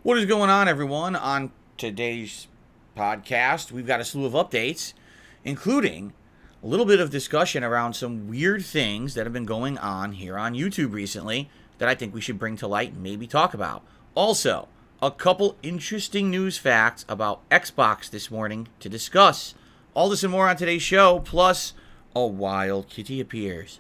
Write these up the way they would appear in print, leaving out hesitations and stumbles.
What is going on, everyone? On today's podcast, we've got a slew of updates, including a little bit of discussion around some weird things that have been going on here on YouTube recently that I think we should bring to light and maybe talk about. Also, a couple interesting news facts about Xbox this morning to discuss. All this and more on today's show, plus a wild kitty appears.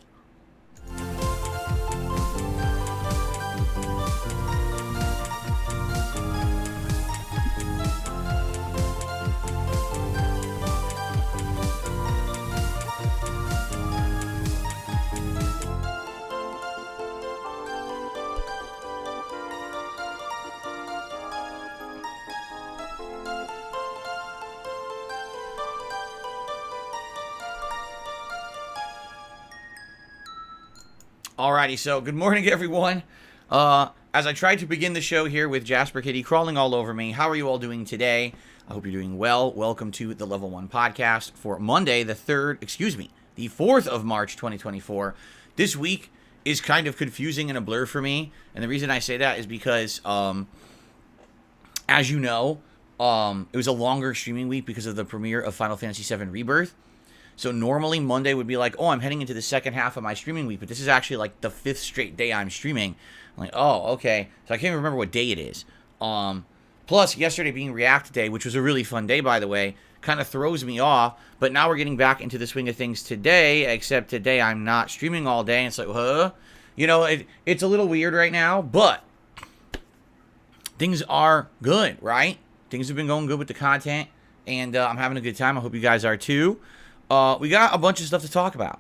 Alrighty, so good morning, everyone. As I tried to begin the show here with Jasper Kitty crawling all over me, how are you all doing today? I hope you're doing well. Welcome to the Level 1 podcast for Monday, the 4th of March, 2024. This week is kind of confusing and a blur for me, and the reason I say that is because, as you know, it was a longer streaming week because of the premiere of Final Fantasy VII Rebirth. So normally Monday would be like, oh, I'm heading into the second half of my streaming week, but this is actually like the 5th straight day I'm streaming. I'm like, oh, okay. So I can't even remember what day it is. Plus, yesterday being React Day, which was a really fun day, by the way, kind of throws me off. But now we're getting back into the swing of things today, except today I'm not streaming all day. And it's like, huh? You know, it's a little weird right now, but things are good, right? Things have been going good with the content, and I'm having a good time. I hope you guys are too. We got a bunch of stuff to talk about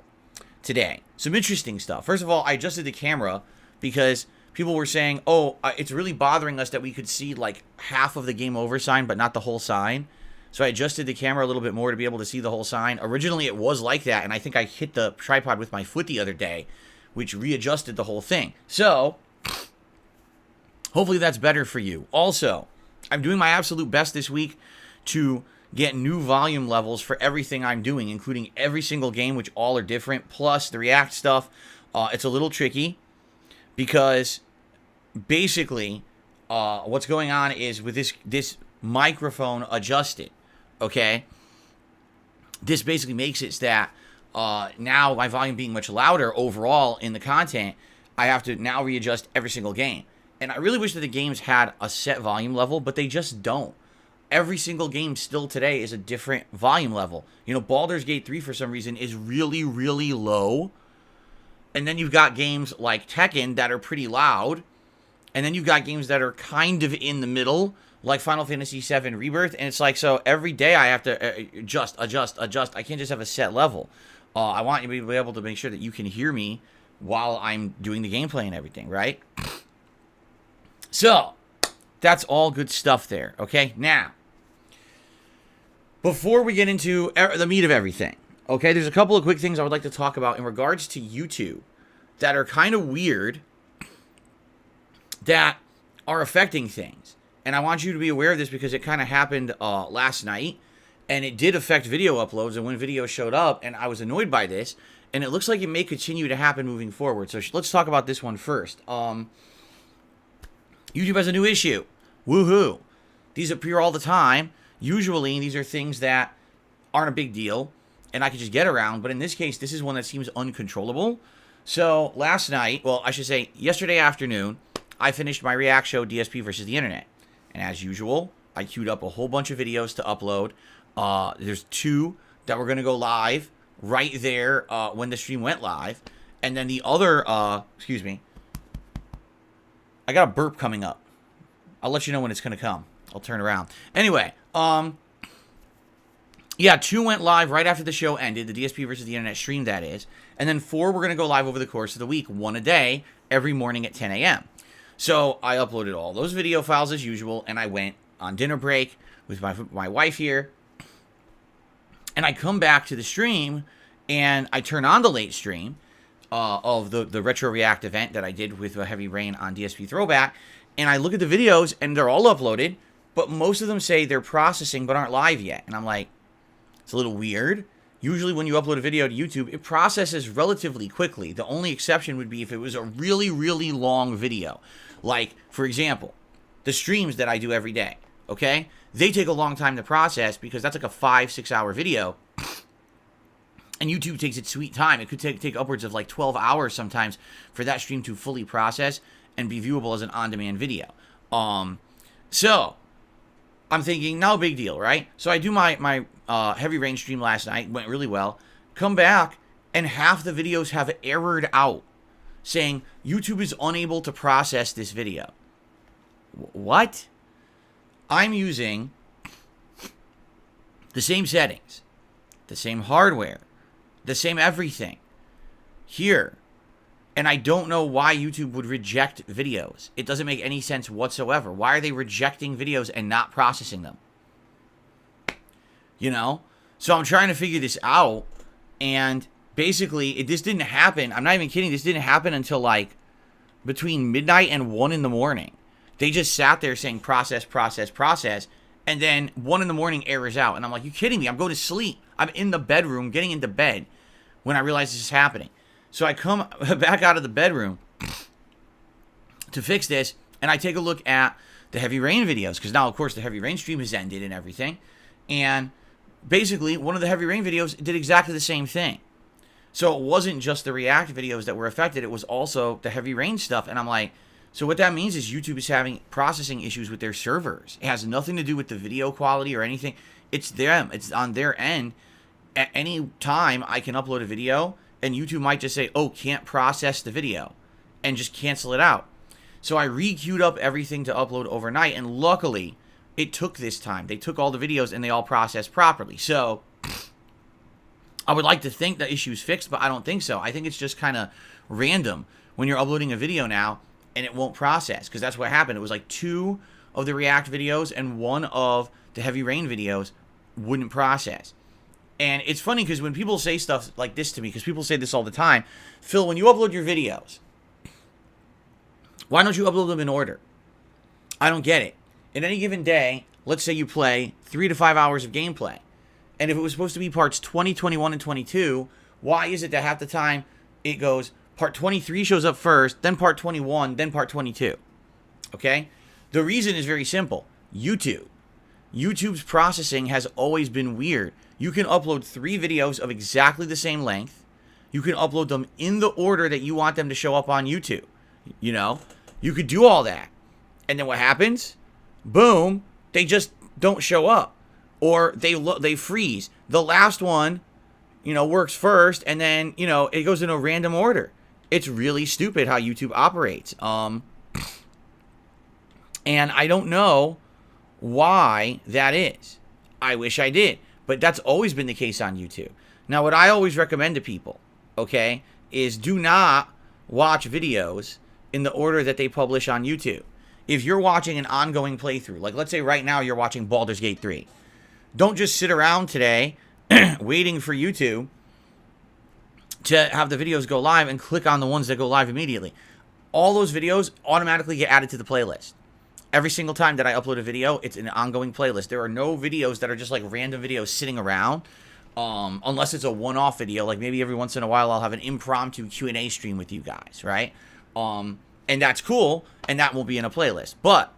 today. Some interesting stuff. First of all, I adjusted the camera because people were saying, oh, it's really bothering us that we could see like half of the game over sign, but not the whole sign. So I adjusted the camera a little bit more to be able to see the whole sign. Originally, it was like that, and I think I hit the tripod with my foot the other day, which readjusted the whole thing. So hopefully that's better for you. Also, I'm doing my absolute best this week to get new volume levels for everything I'm doing, including every single game, which all are different, plus the React stuff. It's a little tricky because basically what's going on is with this microphone adjusted, okay? This basically makes it so that now my volume being much louder overall in the content, I have to now readjust every single game. And I really wish that the games had a set volume level, but they just don't. Every single game still today is a different volume level. You know, Baldur's Gate 3 for some reason is really, really low. And then you've got games like Tekken that are pretty loud. And then you've got games that are kind of in the middle, like Final Fantasy VII Rebirth. And it's like, so every day I have to adjust. I can't just have a set level. I want you to be able to make sure that you can hear me while I'm doing the gameplay and everything, right? So, that's all good stuff there, okay? Now, before we get into the meat of everything, okay, there's a couple of quick things I would like to talk about in regards to YouTube that are kind of weird that are affecting things. And I want you to be aware of this because it kind of happened last night, and it did affect video uploads and when videos showed up, and I was annoyed by this, and it looks like it may continue to happen moving forward. So let's talk about this one first. YouTube has a new issue. Woohoo. These appear all the time. Usually, these are things that aren't a big deal, and I can just get around. But in this case, this is one that seems uncontrollable. So last night, well, I should say yesterday afternoon, I finished my React show, DSP versus the Internet. And as usual, I queued up a whole bunch of videos to upload. There's 2 that were going to go live right there when the stream went live. And then the other, excuse me, I got a burp coming up. I'll let you know when it's going to come. I'll turn around. Anyway, yeah, 2 went live right after the show ended, the DSP versus the Internet stream, that is. And then 4 were going to go live over the course of the week, 1 a day, every morning at 10 a.m. So I uploaded all those video files as usual, and I went on dinner break with my wife here. And I come back to the stream, and I turn on the late stream of the Retro React event that I did with Heavy Rain on DSP Throwback. And I look at the videos, and they're all uploaded, but most of them say they're processing but aren't live yet. And I'm like, it's a little weird. Usually when you upload a video to YouTube, it processes relatively quickly. The only exception would be if it was a really, really long video. Like, for example, the streams that I do every day, okay? They take a long time to process because that's like a 5-6 hour video. And YouTube takes its sweet time. It could take upwards of like 12 hours sometimes for that stream to fully process and be viewable as an on-demand video. So I'm thinking, no big deal, right? So I do my Heavy Rain stream last night. Went really well. Come back, and half the videos have errored out, saying YouTube is unable to process this video. What? I'm using the same settings, the same hardware, the same everything here. And I don't know why YouTube would reject videos. It doesn't make any sense whatsoever. Why are they rejecting videos and not processing them? You know? So I'm trying to figure this out. And basically, this didn't happen. I'm not even kidding. This didn't happen until like between midnight and 1 in the morning. They just sat there saying process, process, process. And then 1 in the morning errors out. And I'm like, you kidding me? I'm going to sleep. I'm in the bedroom, getting into bed when I realize this is happening. So I come back out of the bedroom to fix this, and I take a look at the Heavy Rain videos, because now, of course, the Heavy Rain stream has ended and everything. And basically, one of the Heavy Rain videos did exactly the same thing. So it wasn't just the React videos that were affected, it was also the Heavy Rain stuff. And I'm like, so what that means is YouTube is having processing issues with their servers. It has nothing to do with the video quality or anything. It's them. It's on their end. At any time, I can upload a video, and YouTube might just say, oh, can't process the video, and just cancel it out. So I re-queued up everything to upload overnight, and luckily, it took this time. They took all the videos, and they all processed properly. So I would like to think the issue's fixed, but I don't think so. I think it's just kind of random when you're uploading a video now, and it won't process, because that's what happened. It was like 2 of the React videos and 1 of the Heavy Rain videos wouldn't process. And it's funny because when people say stuff like this to me, because people say this all the time, Phil, when you upload your videos, why don't you upload them in order? I don't get it. In any given day, let's say you play 3 to 5 hours of gameplay. And if it was supposed to be parts 20, 21, and 22, why is it that half the time it goes, part 23 shows up first, then part 21, then part 22? Okay? The reason is very simple. YouTube's processing has always been weird. You can upload 3 videos of exactly the same length. You can upload them in the order that you want them to show up on YouTube. You know? You could do all that. And then what happens? Boom, they just don't show up. Or they freeze. The last one, works first, and then, it goes in a random order. It's really stupid how YouTube operates. And I don't know why that is. I wish I did. But that's always been the case on YouTube. Now, what I always recommend to people, okay, is do not watch videos in the order that they publish on YouTube. If you're watching an ongoing playthrough, like let's say right now you're watching Baldur's Gate 3, don't just sit around today waiting for YouTube to have the videos go live and click on the ones that go live immediately. All those videos automatically get added to the playlist. Every single time that I upload a video, it's an ongoing playlist. There are no videos that are just like random videos sitting around, unless it's a one-off video. Like maybe every once in a while I'll have an impromptu Q&A stream with you guys, right? And that's cool, and that will be in a playlist. But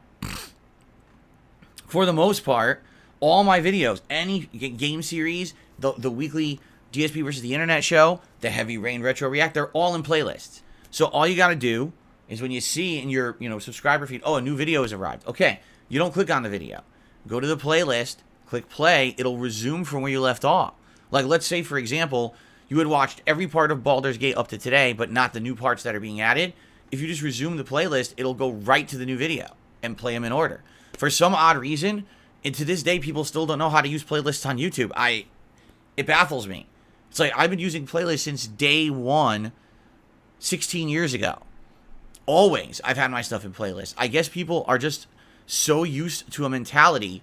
for the most part, all my videos, any game series, the weekly DSP versus the Internet show, the Heavy Rain Retro React, they're all in playlists. So all you got to do is when you see in your subscriber feed, oh, a new video has arrived. Okay, you don't click on the video. Go to the playlist, click play, it'll resume from where you left off. Like let's say, for example, you had watched every part of Baldur's Gate up to today, but not the new parts that are being added. If you just resume the playlist, it'll go right to the new video and play them in order. For some odd reason, and to this day, people still don't know how to use playlists on YouTube. It baffles me. It's like I've been using playlists since day one, 16 years ago. Always, I've had my stuff in playlists. I guess people are just so used to a mentality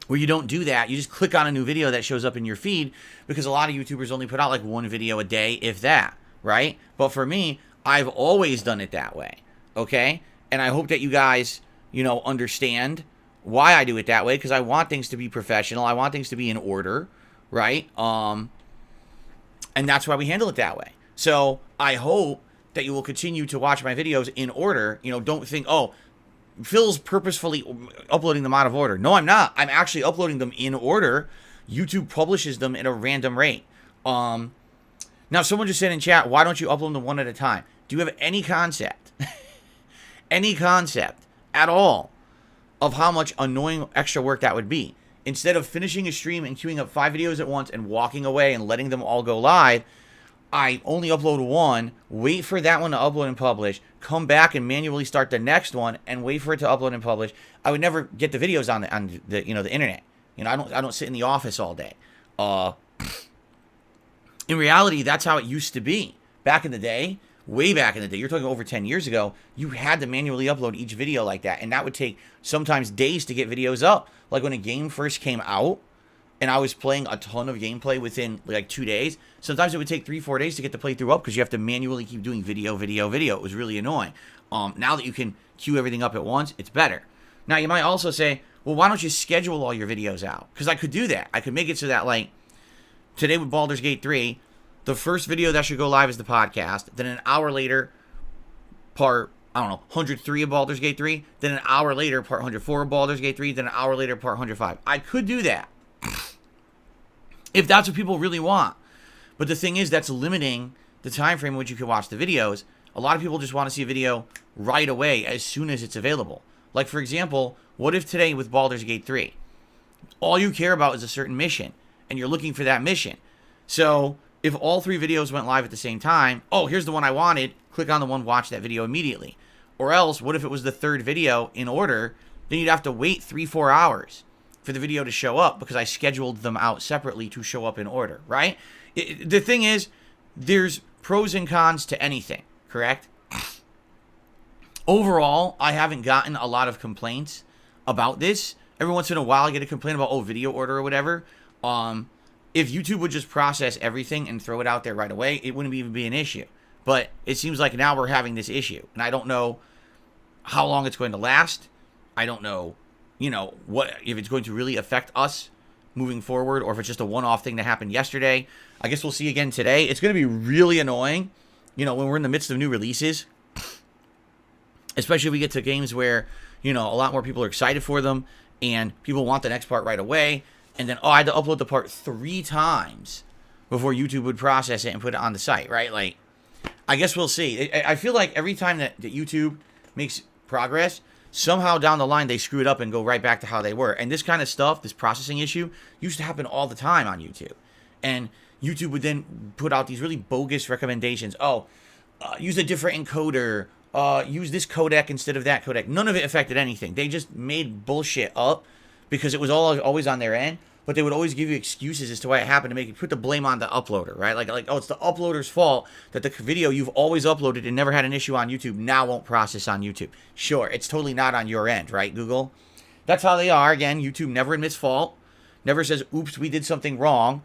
where you don't do that. You just click on a new video that shows up in your feed, because a lot of YouTubers only put out like one video a day, if that, right? But for me, I've always done it that way, okay? And I hope that you guys, understand why I do it that way, because I want things to be professional. I want things to be in order, right? And that's why we handle it that way. So I hope that you will continue to watch my videos in order. Don't think, oh, Phil's purposefully uploading them out of order. No, I'm not. I'm actually uploading them in order. YouTube publishes them at a random rate. Now, someone just said in chat, why don't you upload them one at a time? Do you have any concept, any concept at all of how much annoying extra work that would be? Instead of finishing a stream and queuing up 5 videos at once and walking away and letting them all go live, I only upload one, wait for that one to upload and publish, come back and manually start the next one and wait for it to upload and publish. I would never get the videos on the the internet. I don't sit in the office all day. In reality, that's how it used to be. Back in the day, way back in the day, you're talking over 10 years ago, you had to manually upload each video like that, and that would take sometimes days to get videos up. Like when a game first came out, and I was playing a ton of gameplay within like 2 days, sometimes it would take 3-4 days to get the playthrough up, because you have to manually keep doing video. It was really annoying. Now that you can queue everything up at once, it's better. Now, you might also say, well, why don't you schedule all your videos out? Because I could do that. I could make it so that, like, today with Baldur's Gate 3, the first video that should go live is the podcast. Then an hour later, part, 103 of Baldur's Gate 3. Then an hour later, part 104 of Baldur's Gate 3. Then an hour later, part 105. I could do that, if that's what people really want. But the thing is, that's limiting the time frame in which you can watch the videos. A lot of people just want to see a video right away, as soon as it's available. Like, for example, what if today with Baldur's Gate 3, all you care about is a certain mission, and you're looking for that mission? So if all 3 videos went live at the same time, oh, here's the one I wanted, click on the one, watch that video immediately. Or else, what if it was the 3rd video in order? Then you'd have to wait 3-4 hours for the video to show up, because I scheduled them out separately to show up in order, right? The thing is, there's pros and cons to anything, correct? Overall, I haven't gotten a lot of complaints about this. Every once in a while, I get a complaint about, video order or whatever. If YouTube would just process everything and throw it out there right away, it wouldn't even be an issue. But it seems like now we're having this issue, and I don't know how long it's going to last. I don't know, what, if it's going to really affect us moving forward, or if it's just a one-off thing that happened yesterday. I guess we'll see again today. It's going to be really annoying, when we're in the midst of new releases, especially if we get to games where, a lot more people are excited for them, and people want the next part right away, and then, I had to upload the part 3 times before YouTube would process it and put it on the site, right? Like, I guess we'll see. I feel like every time that YouTube makes progress, somehow down the line they screw it up and go right back to how they were. And this kind of stuff, this processing issue, used to happen all the time on YouTube. And YouTube would then put out these really bogus recommendations. Use a different encoder. Use this codec instead of that codec. None of it affected anything. They just made bullshit up because it was always on their end. But they would always give you excuses as to why it happened, to make it, put the blame on the uploader, right? Like, it's the uploader's fault that the video you've always uploaded and never had an issue on YouTube now won't process on YouTube. Sure, it's totally not on your end, right, Google? That's how they are. Again, YouTube never admits fault, never says, oops, we did something wrong.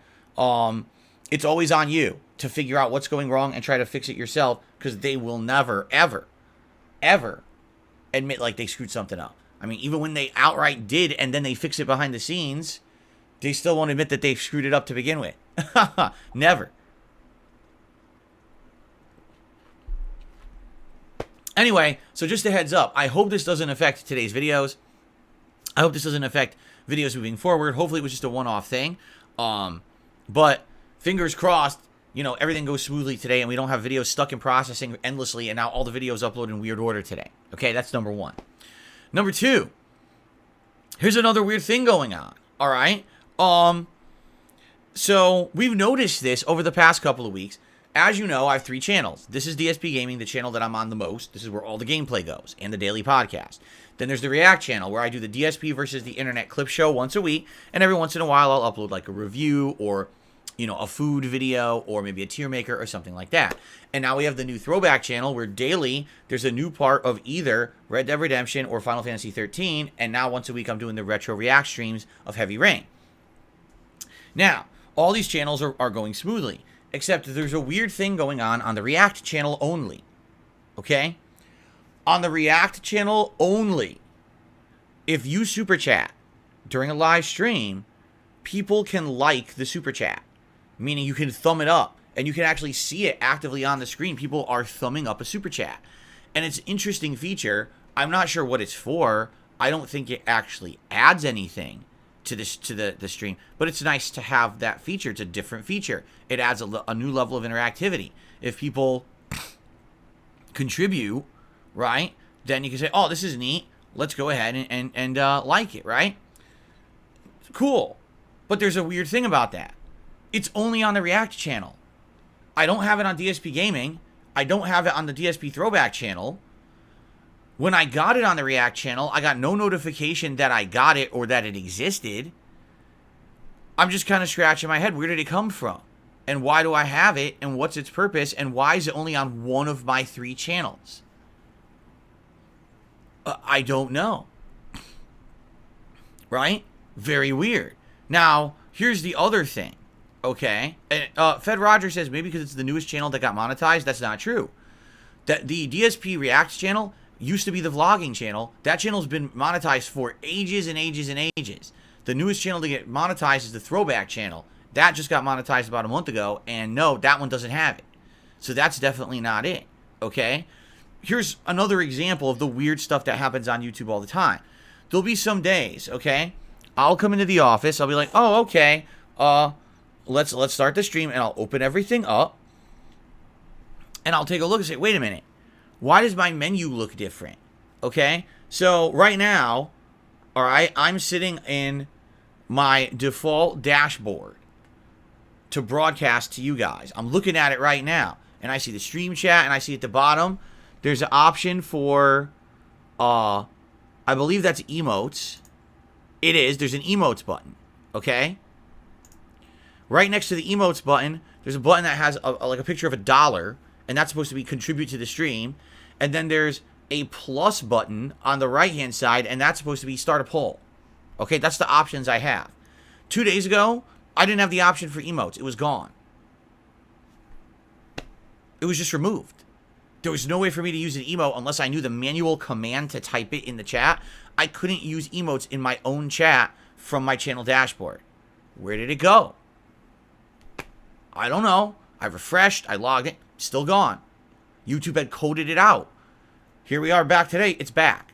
It's always on you to figure out what's going wrong and try to fix it yourself, because they will never, ever, ever admit like they screwed something up. I mean, even when they outright did and then they fix it behind the scenes, they still won't admit that they've screwed it up to begin with. Never. Anyway, so just a heads up. I hope this doesn't affect today's videos. I hope this doesn't affect videos moving forward. Hopefully it was just a one-off thing. But fingers crossed, everything goes smoothly today and we don't have videos stuck in processing endlessly and now all the videos upload in weird order today. Okay, that's number 1. Number 2, here's another weird thing going on. All right? So we've noticed this over the past couple of weeks. As you know, I have 3 channels. This is DSPGaming, the channel that I'm on the most. This is where all the gameplay goes, and the daily podcast. Then there's the React channel, where I do the DSP versus the internet clip show once a week, and every once in a while I'll upload like a review or you know, a food video or maybe a tier maker or something like that. And now we have the new throwback channel where daily there's a new part of either Red Dead Redemption or Final Fantasy 13. And now once a week I'm doing the retro react streams of Heavy Rain. Now, all these channels are going smoothly, except there's a weird thing going on the react channel only. Okay? On the react channel only, if you super chat during a live stream, people can like the super chat. Meaning you can thumb it up, and you can actually see it actively on the screen. People are thumbing up a super chat. And it's an interesting feature. I'm not sure what it's for. I don't think it actually adds anything to this the stream. But it's nice to have that feature. It's a different feature. It adds a new level of interactivity. If people contribute, right, then you can say, oh, this is neat. Let's go ahead and like it, right? Cool. But there's a weird thing about that. It's only on the React channel. I don't have it on DSPGaming. I don't have it on the DSP Throwback channel. When I got it on the React channel, I got no notification that I got it or that it existed. I'm just kind of scratching my head. Where did it come from? And why do I have it? And what's its purpose? And why is it only on one of my 3 channels? I don't know. Right? Very weird. Now, here's the other thing. Okay, Fed Roger says maybe because it's the newest channel that got monetized. That's not true. That the DSP React channel used to be the vlogging channel. That channel's been monetized for ages and ages and ages. The newest channel to get monetized is the Throwback channel. That just got monetized about a month ago, and no, that one doesn't have it. So that's definitely not it. Okay, here's another example of the weird stuff that happens on YouTube all the time. There'll be some days, okay, I'll come into the office. I'll be like, oh, okay, let's start the stream, and I'll open everything up, and I'll take a look and say, wait a minute, why does my menu look different? Okay, so right now, all right, I'm sitting in my default dashboard to broadcast to you guys. I'm looking at it right now, and I see the stream chat, and I see at the bottom, there's an option for, I believe that's emotes. It is. There's an emotes button, okay? Right next to the emotes button, there's a button that has like a picture of $1, and that's supposed to be contribute to the stream. And then there's a plus button on the right-hand side, and that's supposed to be start a poll. Okay, that's the options I have. 2 days ago, I didn't have the option for emotes. It was gone. It was just removed. There was no way for me to use an emote unless I knew the manual command to type it in the chat. I couldn't use emotes in my own chat from my channel dashboard. Where did it go? I don't know. I refreshed. I logged it. Still gone. YouTube had coded it out. Here we are back today. It's back.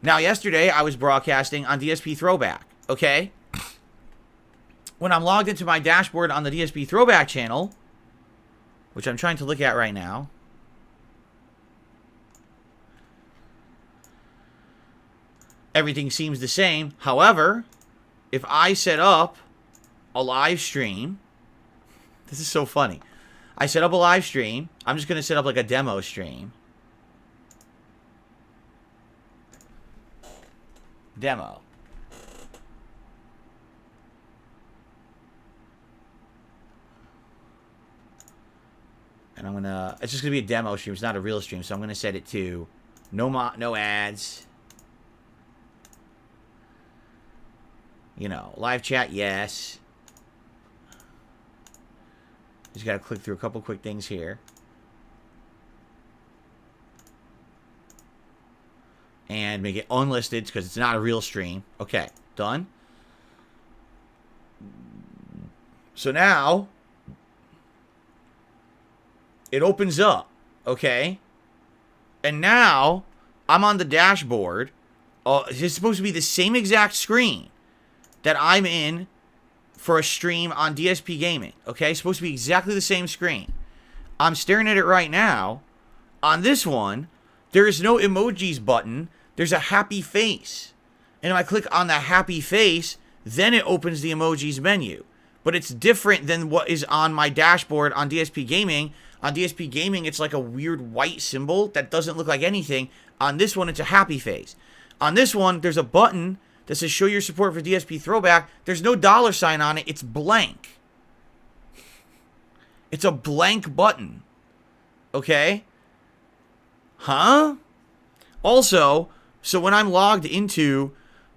Now, yesterday, I was broadcasting on DSP Throwback. Okay? When I'm logged into my dashboard on the DSP Throwback channel, which I'm trying to look at right now, everything seems the same. However, if I set up a live stream, this is so funny. I set up a live stream. I'm just going to set up like a demo stream. Demo. And I'm going to, it's just going to be a demo stream. It's not a real stream. So I'm going to set it to no ads. You know, live chat, yes. Just got to click through a couple quick things here. And make it unlisted because it's not a real stream. Okay, done. So now, it opens up, okay? And now, I'm on the dashboard. It's supposed to be the same exact screen that I'm in for a stream on DSPGaming, okay? It's supposed to be exactly the same screen. I'm staring at it right now. On this one, there is no emojis button. There's a happy face. And if I click on the happy face, then it opens the emojis menu. But it's different than what is on my dashboard on DSPGaming. On DSPGaming, it's like a weird white symbol that doesn't look like anything. On this one, it's a happy face. On this one, there's a button that says show your support for DSP Throwback, there's no $sign on it. It's blank. It's a blank button. Okay? Huh? Also, so when I'm logged into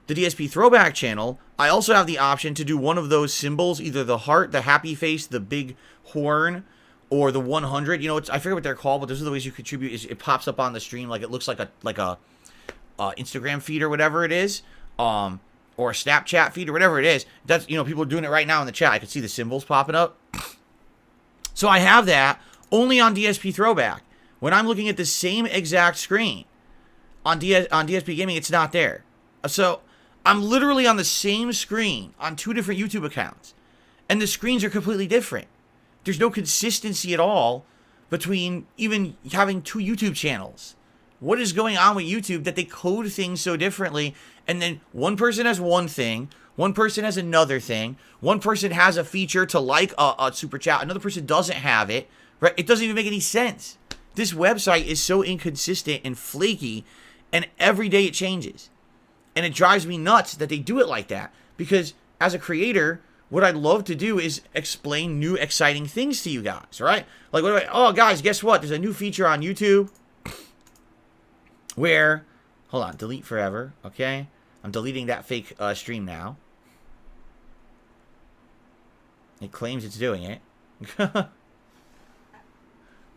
the DSP Throwback channel, I also have the option to do one of those symbols, either the heart, the happy face, the big horn, or the 100. You know, I forget what they're called, but those are the ways you contribute. It pops up on the stream like it looks like a Instagram feed or whatever it is, or a Snapchat feed or whatever it is. That's, you know, people are doing it right now in the chat. I can see the symbols popping up. So I have that only on DSP Throwback. When I'm looking at the same exact screen on DSPGaming, it's not there. So I'm literally on the same screen on 2 different YouTube accounts, and the screens are completely different. There's no consistency at all between even having 2 YouTube channels. What is going on with YouTube that they code things so differently, and then one person has one thing, one person has another thing, one person has a feature to like a super chat, another person doesn't have it, right? It doesn't even make any sense. This website is so inconsistent and flaky, and every day it changes. And it drives me nuts that they do it like that, because as a creator, what I'd love to do is explain new exciting things to you guys, right? Like, oh guys, guess what? There's a new feature on YouTube where, hold on, delete forever, okay? I'm deleting that fake stream now. It claims it's doing it.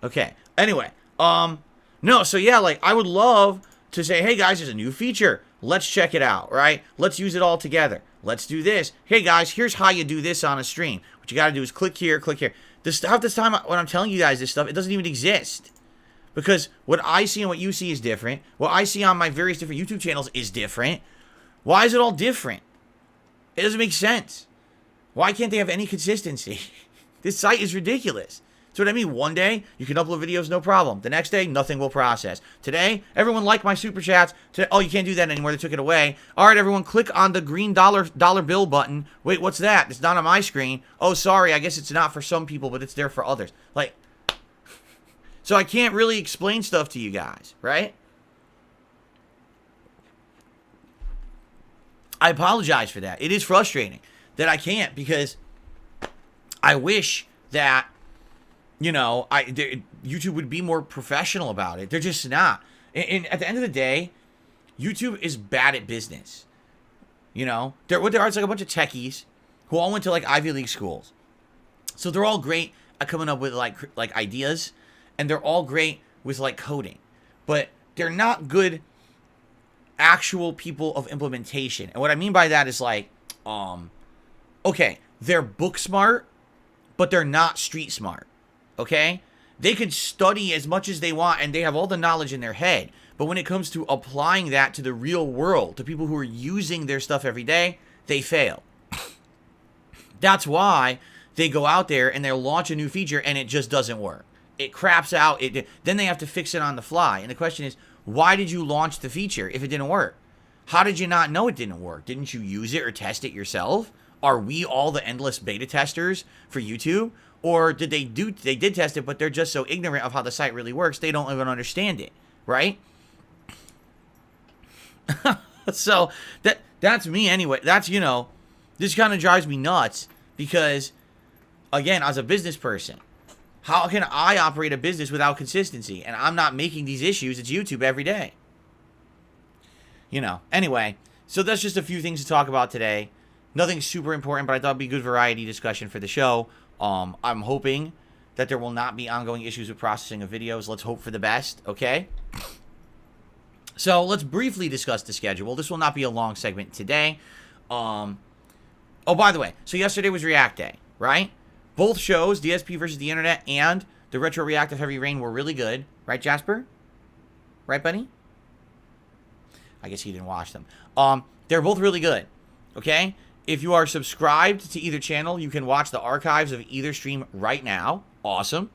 Okay, anyway, no, so yeah, like, I would love to say, hey guys, there's a new feature. Let's check it out, right? Let's use it all together. Let's do this. Hey guys, here's how you do this on a stream. What you got to do is click here, click here. Half this time when I'm telling you guys this stuff, it doesn't even exist. Because what I see and what you see is different. What I see on my various different YouTube channels is different. Why is it all different? It doesn't make sense. Why can't they have any consistency? This site is ridiculous. So what I mean, one day, you can upload videos, no problem. The next day, nothing will process. Today, everyone liked my super chats. Today, oh, you can't do that anymore. They took it away. All right, everyone, click on the green dollar bill button. Wait, what's that? It's not on my screen. Oh, sorry, I guess it's not for some people, but it's there for others. Like, so I can't really explain stuff to you guys, right? I apologize for that. It is frustrating that I can't, because I wish that, you know, YouTube would be more professional about it. They're just not. And at the end of the day, YouTube is bad at business. You know, what there are is like a bunch of techies who all went to like Ivy League schools. So they're all great at coming up with like ideas, and they're all great with like coding, but they're not good actual people of implementation. And what I mean by that is like, okay, they're book smart, but they're not street smart. Okay? They can study as much as they want, and they have all the knowledge in their head. But when it comes to applying that to the real world, to people who are using their stuff every day, they fail. That's why they go out there and they'll launch a new feature and it just doesn't work. It craps out. Then they have to fix it on the fly. And the question is, why did you launch the feature if it didn't work? How did you not know it didn't work? Didn't you use it or test it yourself? Are we all the endless beta testers for YouTube? Or did they did test it, but they're just so ignorant of how the site really works, they don't even understand it, right? So that's me anyway. That's, you know, this kind of drives me nuts, because, again, as a business person, how can I operate a business without consistency? And I'm not making these issues. It's YouTube every day. You know, anyway, so that's just a few things to talk about today. Nothing super important, but I thought it'd be a good variety discussion for the show. I'm hoping that there will not be ongoing issues with processing of videos. Let's hope for the best, okay? So let's briefly discuss the schedule. This will not be a long segment today. Oh, by the way, so yesterday was React Day, right? Both shows, DSP versus the Internet and the Retro Reactive Heavy Rain, were really good. Right, Jasper? Right, buddy? I guess he didn't watch them. They're both really good, okay? If you are subscribed to either channel, you can watch the archives of either stream right now. Awesome.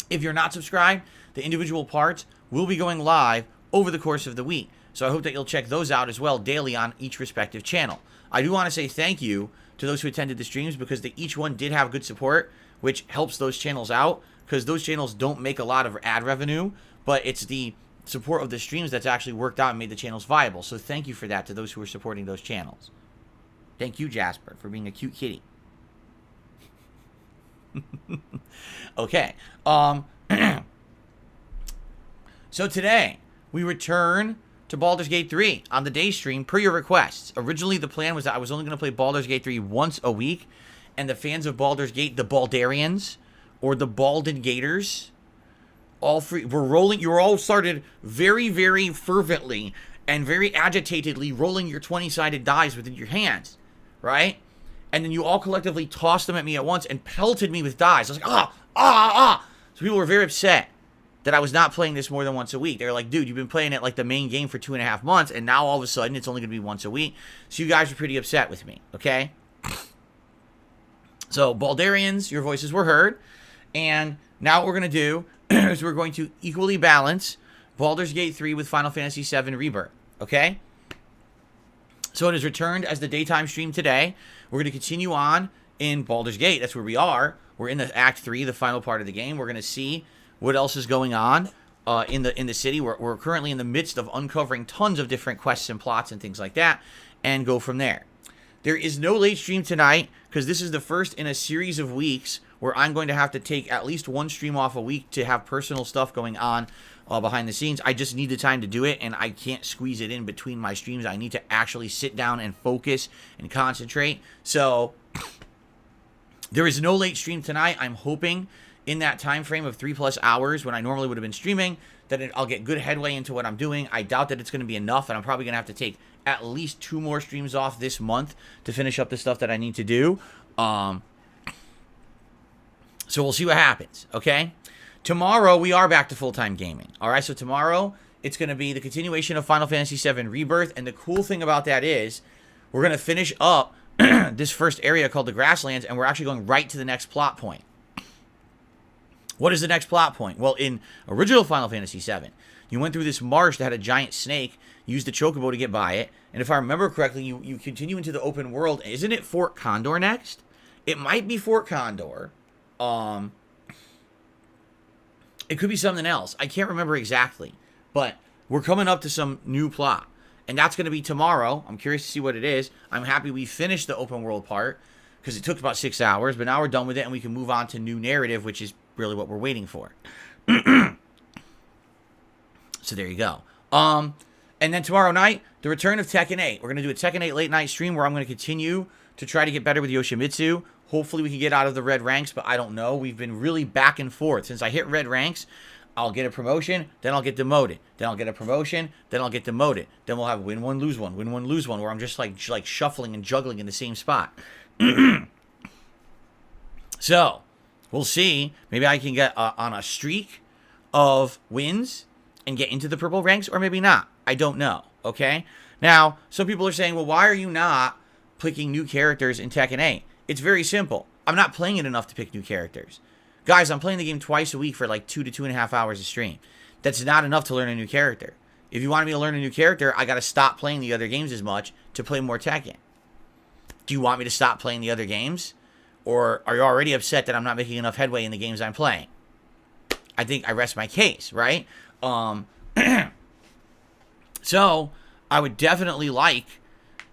If you're not subscribed, the individual parts will be going live over the course of the week. So I hope that you'll check those out as well daily on each respective channel. I do want to say thank you to those who attended the streams, because each one did have good support, which helps those channels out, because those channels don't make a lot of ad revenue, but it's the support of the streams that's actually worked out and made the channels viable. So thank you for that to those who are supporting those channels. Thank you, Jasper, for being a cute kitty. Okay. So today, we return to Baldur's Gate 3 on the day stream per your requests. Originally, the plan was that I was only going to play Baldur's Gate 3 once a week, and the fans of Baldur's Gate, the Baldarians, or the Balden Gators, all three were rolling. You were all started very, very fervently and very agitatedly rolling your 20-sided dice within your hands, right? And then you all collectively tossed them at me at once and pelted me with dice. I was like, So people were very upset that I was not playing this more than once a week. They were like, dude, you've been playing it like the main game for 2.5 months, and now all of a sudden it's only going to be once a week. So you guys were pretty upset with me, okay? So, Baldarians, your voices were heard. And now what we're going to do is we're going to equally balance Baldur's Gate 3 with Final Fantasy VII Rebirth, okay? So it is returned as the daytime stream today. We're going to continue on in Baldur's Gate. That's where we are. We're in the Act 3, the final part of the game. We're going to see what else is going on in the city. We're currently in the midst of uncovering tons of different quests and plots and things like that, and go from there. There is no late stream tonight because this is the first in a series of weeks where I'm going to have to take at least one stream off a week to have personal stuff going on behind the scenes. I just need the time to do it, and I can't squeeze it in between my streams. I need to actually sit down and focus and concentrate. So there is no late stream tonight. I'm hoping in that time frame of 3+ hours when I normally would have been streaming that I'll get good headway into what I'm doing. I doubt that it's going to be enough, and I'm probably going to have to take at least 2 more streams off this month to finish up the stuff that I need to do. So we'll see what happens, okay? Tomorrow, we are back to full-time gaming, all right? So tomorrow, it's going to be the continuation of Final Fantasy VII Rebirth, and the cool thing about that is we're going to finish up this first area called the Grasslands, and we're actually going right to the next plot point. What is the next plot point? Well, in original Final Fantasy VII, you went through this marsh that had a giant snake, used the chocobo to get by it, and if I remember correctly, you continue into the open world. Isn't it Fort Condor next? It might be Fort Condor. It could be something else. I can't remember exactly, but we're coming up to some new plot, and that's going to be tomorrow. I'm curious to see what it is. I'm happy we finished the open world part because it took about 6 hours, but now we're done with it, and we can move on to new narrative, which is really what we're waiting for. So there you go. And then tomorrow night, the return of Tekken 8. We're going to do a Tekken 8 late night stream where I'm going to continue to try to get better with Yoshimitsu. Hopefully we can get out of the red ranks, but I don't know. We've been really back and forth. Since I hit red ranks, I'll get a promotion, then I'll get demoted. Then I'll get a promotion, then I'll get demoted. Then we'll have win one, lose one, win one, lose one, where I'm just like shuffling and juggling in the same spot. So, we'll see. Maybe I can get on a streak of wins and get into the purple ranks, or maybe not. I don't know, okay? Now, some people are saying, well, why are you not picking new characters in Tekken 8? It's very simple. I'm not playing it enough to pick new characters. Guys, I'm playing the game twice a week for like 2 to 2.5 hours a stream. That's not enough to learn a new character. If you want me to learn a new character, I got to stop playing the other games as much to play more Tekken. Do you want me to stop playing the other games? Or are you already upset that I'm not making enough headway in the games I'm playing? I think I rest my case, right? So, I would definitely like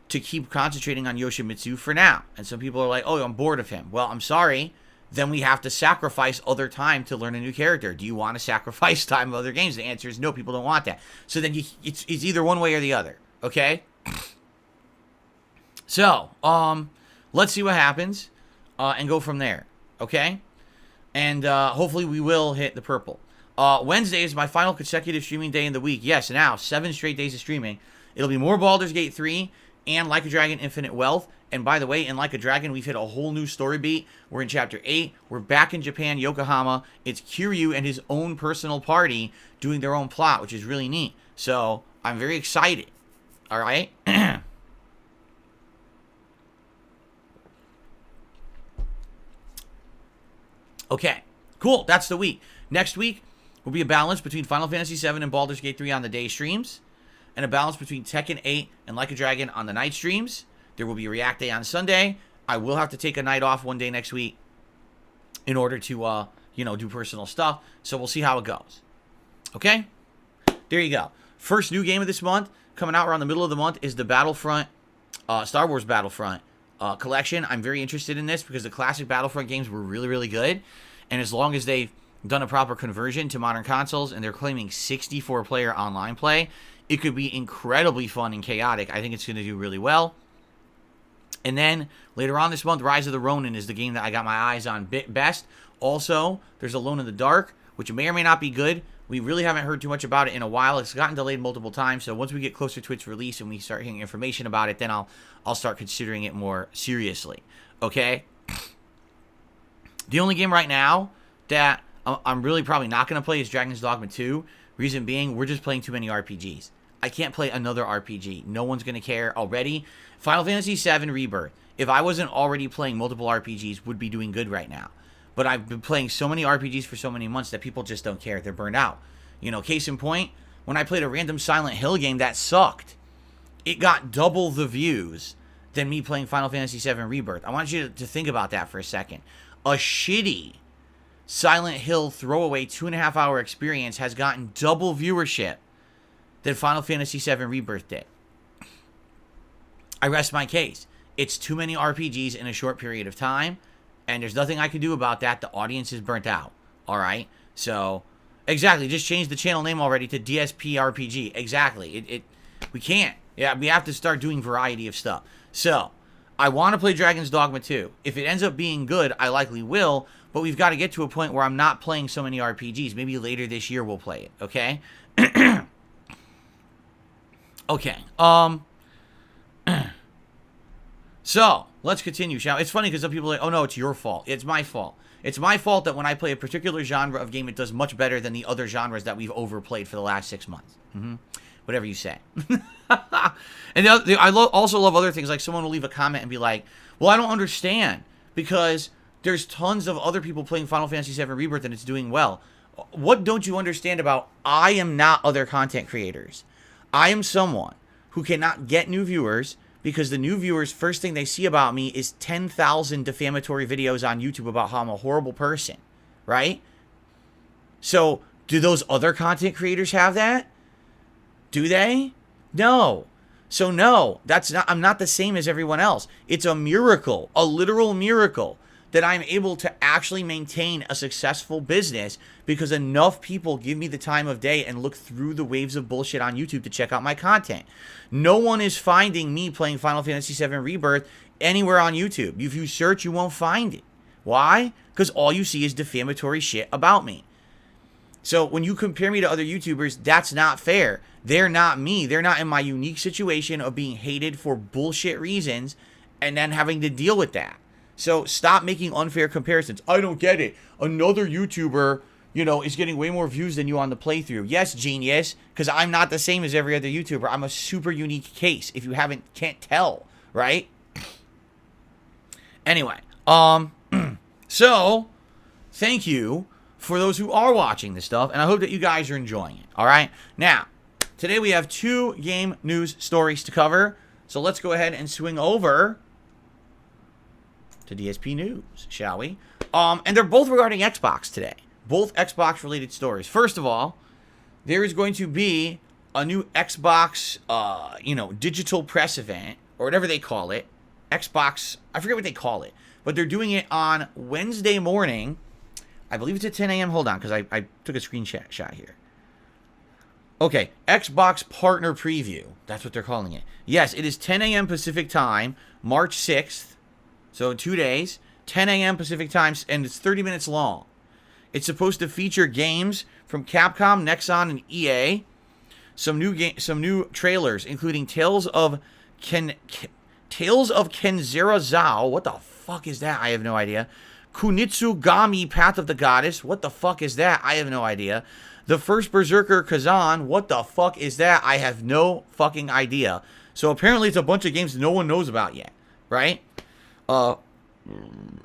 to keep concentrating on Yoshimitsu for now. And some people are like, oh, I'm bored of him. Well, I'm sorry. Then we have to sacrifice other time to learn a new character. Do you want to sacrifice time of other games? The answer is no, people don't want that. So then it's either one way or the other, okay? So, let's see what happens and go from there, okay? And hopefully we will hit the purple. Wednesday is my final consecutive streaming day in the week. Yes, now, 7 straight days of streaming. It'll be more Baldur's Gate 3 and Like a Dragon Infinite Wealth. And by the way, in Like a Dragon, we've hit a whole new story beat. We're in Chapter 8. We're back in Japan, Yokohama. It's Kiryu and his own personal party doing their own plot, which is really neat. So, I'm very excited. All right? Okay, cool. That's the week. Next week will be a balance between Final Fantasy VII and Baldur's Gate 3 on the day streams, and a balance between Tekken 8 and Like a Dragon on the night streams. There will be a React Day on Sunday. I will have to take a night off one day next week in order to, do personal stuff. So we'll see how it goes. Okay? there you go. First new game of this month, coming out around the middle of the month, is the Battlefront, Star Wars Battlefront collection. I'm very interested in this because the classic Battlefront games were really, really good. And as long as they've done a proper conversion to modern consoles and they're claiming 64-player online play, it could be incredibly fun and chaotic. I think it's going to do really well. And then later on this month, Rise of the Ronin is the game that I got my eyes on best. Also, there's Alone in the Dark, which may or may not be good. We really haven't heard too much about it in a while. It's gotten delayed multiple times, so once we get closer to its release and we start hearing information about it, then I'll start considering it more seriously. Okay? The only game right now that I'm really probably not going to play is Dragon's Dogma 2. Reason being, we're just playing too many RPGs. I can't play another RPG. No one's going to care already. Final Fantasy VII Rebirth, if I wasn't already playing multiple RPGs, would be doing good right now. But I've been playing so many RPGs for so many months that people just don't care. They're burned out. You know, case in point, when I played a random Silent Hill game that sucked, it got double the views than me playing Final Fantasy VII Rebirth. I want you to think about that for a second. A shitty Silent Hill throwaway 2.5-hour experience has gotten double viewership than Final Fantasy VII Rebirth did. I rest my case. It's too many RPGs in a short period of time, and there's nothing I can do about that. The audience is burnt out. All right? So, exactly. Just change the channel name already to DSPRPG. Exactly. We can't. Yeah, we have to start doing variety of stuff. So, I want to play Dragon's Dogma 2. If it ends up being good, I likely will, but we've got to get to a point where I'm not playing so many RPGs. Maybe later this year we'll play it, okay? Okay. So, let's continue, shall we? It's funny because some people are like, oh no, it's your fault. It's my fault. It's my fault that when I play a particular genre of game, it does much better than the other genres that we've overplayed for the last 6 months. Whatever you say. And I also love other things, like someone will leave a comment and be like, well, I don't understand, because there's tons of other people playing Final Fantasy VII Rebirth and it's doing well. What don't you understand about I am not other content creators? I am someone who cannot get new viewers because the new viewers, first thing they see about me is 10,000 defamatory videos on YouTube about how I'm a horrible person, right? So, do those other content creators have that? Do they? No. So no, I'm not the same as everyone else. It's a miracle, a literal miracle, that I'm able to actually maintain a successful business because enough people give me the time of day and look through the waves of bullshit on YouTube to check out my content. No one is finding me playing Final Fantasy VII Rebirth anywhere on YouTube. If you search, you won't find it. Why? Because all you see is defamatory shit about me. So when you compare me to other YouTubers, that's not fair. They're not me. They're not in my unique situation of being hated for bullshit reasons and then having to deal with that. So stop making unfair comparisons. I don't get it. Another YouTuber, is getting way more views than you on the playthrough. Yes, genius, because I'm not the same as every other YouTuber. I'm a super unique case. If you can't tell, right? Anyway, so thank you for those who are watching this stuff, and I hope that you guys are enjoying it. All right, now today we have 2 game news stories to cover, so let's go ahead and swing over to DSP News, shall we? And they're both regarding Xbox today. Both Xbox-related stories. First of all, there is going to be a new Xbox, digital press event, or whatever they call it. Xbox, I forget what they call it, but they're doing it on Wednesday morning. I believe it's at 10 a.m. Hold on, because I took a screenshot here. Okay, Xbox Partner Preview. That's what they're calling it. Yes, it is 10 a.m. Pacific Time, March 6th. So 2 days, 10 a.m. Pacific Time, and it's 30 minutes long. It's supposed to feature games from Capcom, Nexon, and EA. Some new trailers, including Tales of Kenzera Zao. What the fuck is that? I have no idea. Kunitsugami Path of the Goddess. What the fuck is that? I have no idea. The First Berserker Kazan. What the fuck is that? I have no fucking idea. So apparently it's a bunch of games no one knows about yet, right?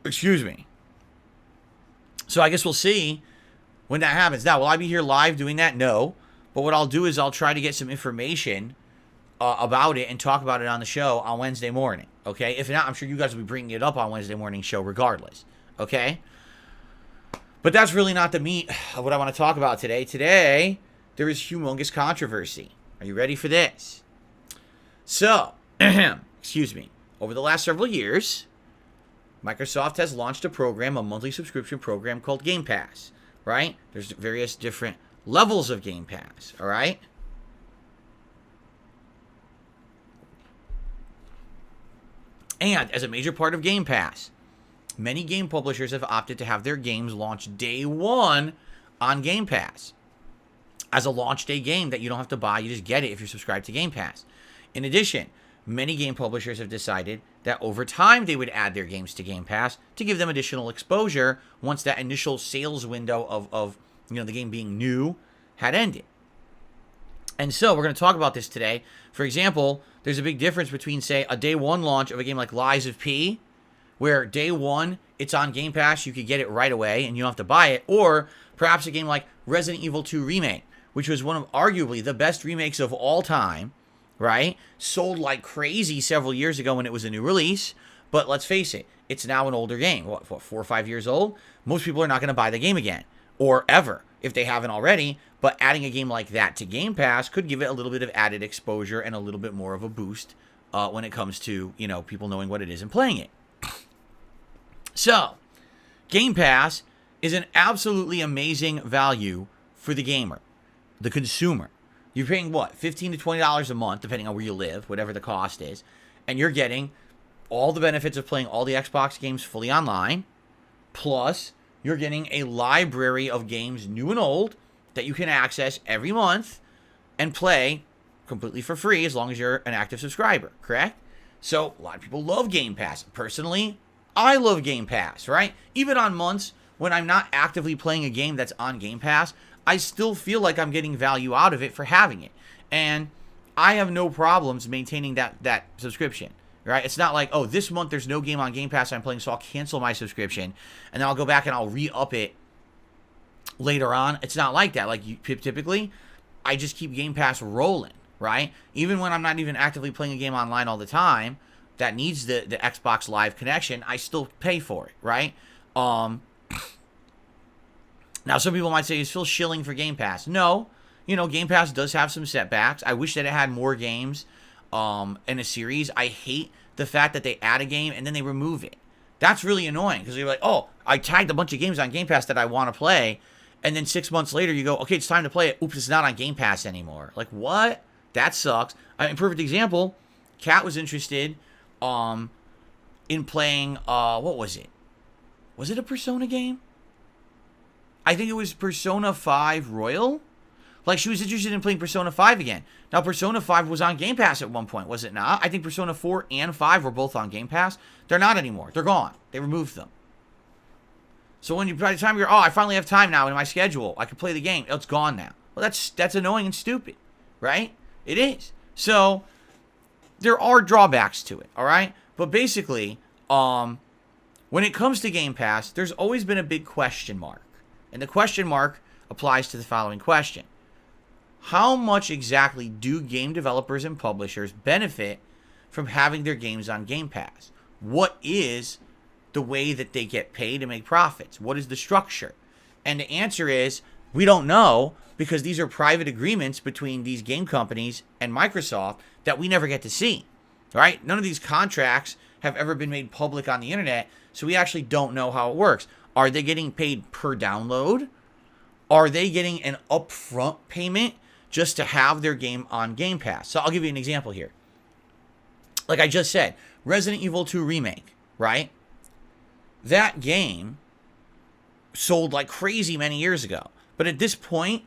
Excuse me. So I guess we'll see when that happens. Now, will I be here live doing that? No. But what I'll do is I'll try to get some information about it and talk about it on the show on Wednesday morning. Okay? If not, I'm sure you guys will be bringing it up on Wednesday morning show regardless. Okay? But that's really not the meat of what I want to talk about today. Today there is humongous controversy. Are you ready for this? So, excuse me, over the last several years, Microsoft has launched a program, a monthly subscription program called Gamepass, right? There's various different levels of Gamepass, all right? And as a major part of Gamepass, many game publishers have opted to have their games launch day one on Game Pass as a launch day game that you don't have to buy. You just get it if you're subscribed to Game Pass. In addition, many game publishers have decided that over time they would add their games to Game Pass to give them additional exposure once that initial sales window of the game being new had ended. And so we're going to talk about this today. For example, there's a big difference between, say, a day one launch of a game like Lies of P, where day one, it's on Game Pass, you could get it right away and you don't have to buy it, or perhaps a game like Resident Evil 2 Remake, which was one of arguably the best remakes of all time, right? Sold like crazy several years ago when it was a new release, but let's face it, it's now an older game. What 4 or 5 years old? Most people are not going to buy the game again, or ever, if they haven't already, but adding a game like that to Game Pass could give it a little bit of added exposure and a little bit more of a boost when it comes to, people knowing what it is and playing it. So, Game Pass is an absolutely amazing value for the gamer, the consumer. You're paying what, $15 to $20 a month, depending on where you live, whatever the cost is, and you're getting all the benefits of playing all the Xbox games fully online, plus you're getting a library of games, new and old, that you can access every month and play completely for free as long as you're an active subscriber, correct? So, a lot of people love Game Pass. Personally, I love Game Pass, right? Even on months when I'm not actively playing a game that's on Game Pass, I still feel like I'm getting value out of it for having it. And I have no problems maintaining that subscription, right? It's not like, oh, this month there's no game on Game Pass I'm playing, so I'll cancel my subscription, and then I'll go back and I'll re-up it later on. It's not like that. Like, typically, I just keep Game Pass rolling, right? Even when I'm not even actively playing a game online all the time that needs the Xbox Live connection, I still pay for it, right? Now, some people might say, is Phil shilling for Game Pass? No. Game Pass does have some setbacks. I wish that it had more games in a series. I hate the fact that they add a game and then they remove it. That's really annoying, because you're like, oh, I tagged a bunch of games on Game Pass that I want to play, and then 6 months later you go, okay, it's time to play it. Oops, it's not on Game Pass anymore. Like, what? That sucks. Perfect example, Kat was interested in playing, what was it? Was it a Persona game? I think it was Persona 5 Royal. Like, she was interested in playing Persona 5 again. Now, Persona 5 was on Game Pass at one point, was it not? I think Persona 4 and 5 were both on Game Pass. They're not anymore. They're gone. They removed them. So by the time you're, I finally have time now in my schedule, I can play the game. It's gone now. Well, that's annoying and stupid, right? It is. So, there are drawbacks to it, all right? But basically, when it comes to Game Pass, there's always been a big question mark. And the question mark applies to the following question. How much exactly do game developers and publishers benefit from having their games on Game Pass? What is the way that they get paid to make profits? What is the structure? And the answer is, we don't know, because these are private agreements between these game companies and Microsoft that we never get to see, right? None of these contracts have ever been made public on the internet, so we actually don't know how it works. Are they getting paid per download? Are they getting an upfront payment just to have their game on Game Pass? So I'll give you an example here. Like I just said, Resident Evil 2 Remake, right? That game sold like crazy many years ago. But at this point,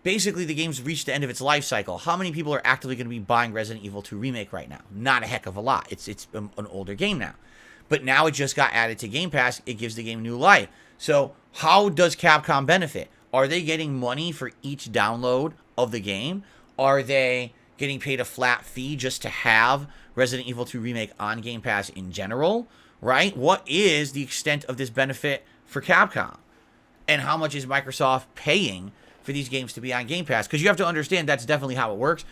basically the game's reached the end of its life cycle. How many people are actively going to be buying Resident Evil 2 Remake right now? Not a heck of a lot. It's an older game now. But now it just got added to Game Pass. It gives the game new life. So how does Capcom benefit? Are they getting money for each download of the game? Are they getting paid a flat fee just to have Resident Evil 2 Remake on Game Pass in general? Right? What is the extent of this benefit for Capcom? And how much is Microsoft paying for these games to be on Game Pass? Because you have to understand that's definitely how it works.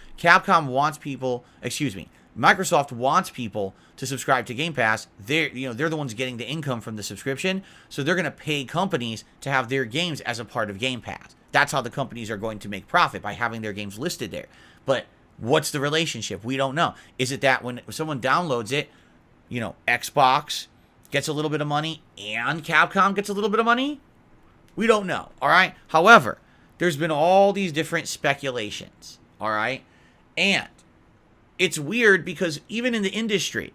Microsoft wants people to subscribe to Game Pass. They're the ones getting the income from the subscription, so they're going to pay companies to have their games as a part of Game Pass. That's how the companies are going to make profit, by having their games listed there. But what's the relationship? We don't know. Is it that when someone downloads it, Xbox gets a little bit of money and Capcom gets a little bit of money? We don't know, all right? However, there's been all these different speculations, all right? And it's weird because even in the industry,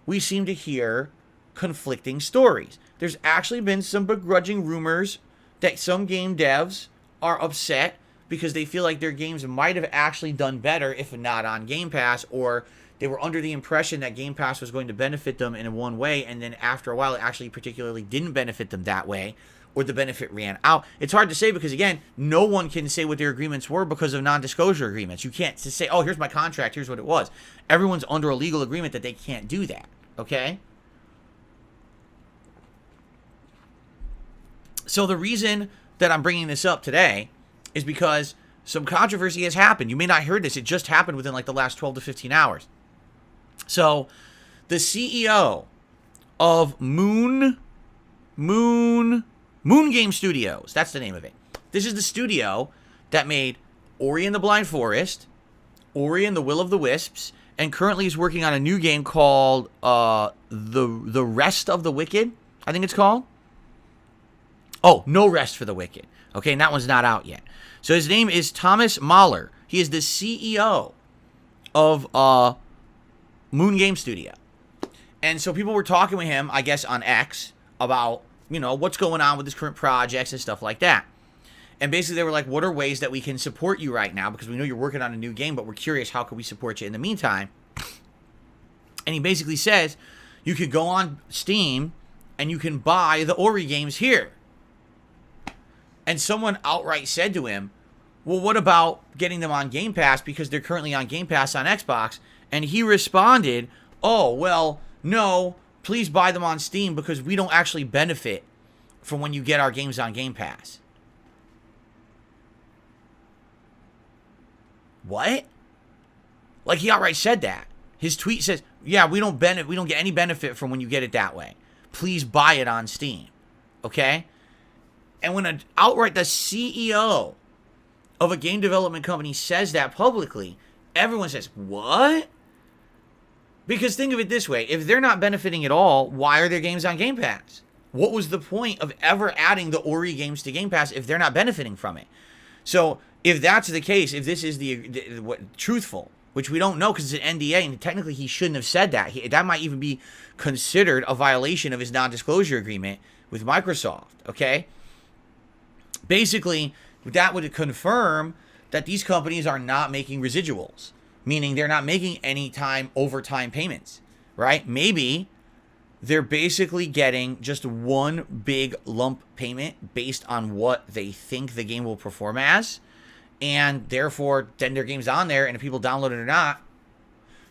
we seem to hear conflicting stories. There's actually been some begrudging rumors that some game devs are upset because they feel like their games might have actually done better if not on Game Pass, or they were under the impression that Game Pass was going to benefit them in one way, and then after a while it actually particularly didn't benefit them that way, or the benefit ran out. It's hard to say because, again, no one can say what their agreements were because of non-disclosure agreements. You can't just say, oh, here's my contract, here's what it was. Everyone's under a legal agreement that they can't do that, okay? So the reason that I'm bringing this up today is because some controversy has happened. You may not have heard this. It just happened within like the last 12 to 15 hours. So the CEO of Moon Game Studios, that's the name of it. This is the studio that made Ori and the Blind Forest, Ori and the Will of the Wisps, and currently is working on a new game called The Rest of the Wicked, I think it's called. Oh, No Rest for the Wicked. Okay, and that one's not out yet. So his name is Thomas Mahler. He is the CEO of Moon Game Studio. And so people were talking with him, I guess, on X about, what's going on with his current projects and stuff like that. And basically they were like, what are ways that we can support you right now? Because we know you're working on a new game, but we're curious, how can we support you in the meantime? And he basically says, you could go on Steam and you can buy the Ori games here. And someone outright said to him, well, what about getting them on Game Pass, because they're currently on Game Pass on Xbox? And he responded, oh, well, no, please buy them on Steam because we don't actually benefit from when you get our games on Game Pass. What? Like, he outright said that. His tweet says, yeah, we don't get any benefit from when you get it that way. Please buy it on Steam. Okay? And when the CEO of a game development company says that publicly, everyone says, what? Because think of it this way. If they're not benefiting at all, why are their games on Game Pass? What was the point of ever adding the Ori games to Game Pass if they're not benefiting from it? So if that's the case, if this is truthful, which we don't know because it's an NDA, and technically he shouldn't have said that. That might even be considered a violation of his non-disclosure agreement with Microsoft, okay? Basically, that would confirm that these companies are not making residuals, meaning they're not making any overtime payments, right? Maybe they're basically getting just one big lump payment based on what they think the game will perform as, and therefore then their game's on there, and if people download it or not.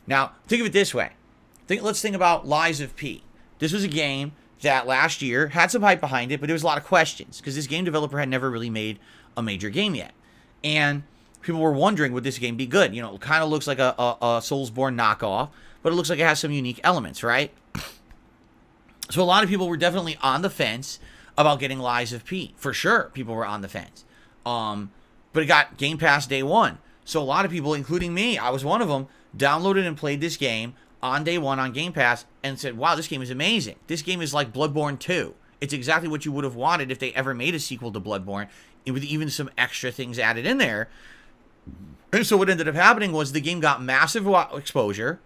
Now, think of it this way. Let's think about Lies of P. This was a game that last year had some hype behind it, but there was a lot of questions because this game developer had never really made a major game yet. And people were wondering, would this game be good? It kind of looks like a Soulsborne knockoff, but it looks like it has some unique elements, right? So a lot of people were definitely on the fence about getting Lies of P. For sure, people were on the fence. But it got Game Pass day one. So a lot of people, including me, I was one of them, downloaded and played this game on day one on Game Pass and said, wow, this game is amazing. This game is like Bloodborne 2. It's exactly what you would have wanted if they ever made a sequel to Bloodborne, with even some extra things added in there. And so what ended up happening was the game got massive exposure.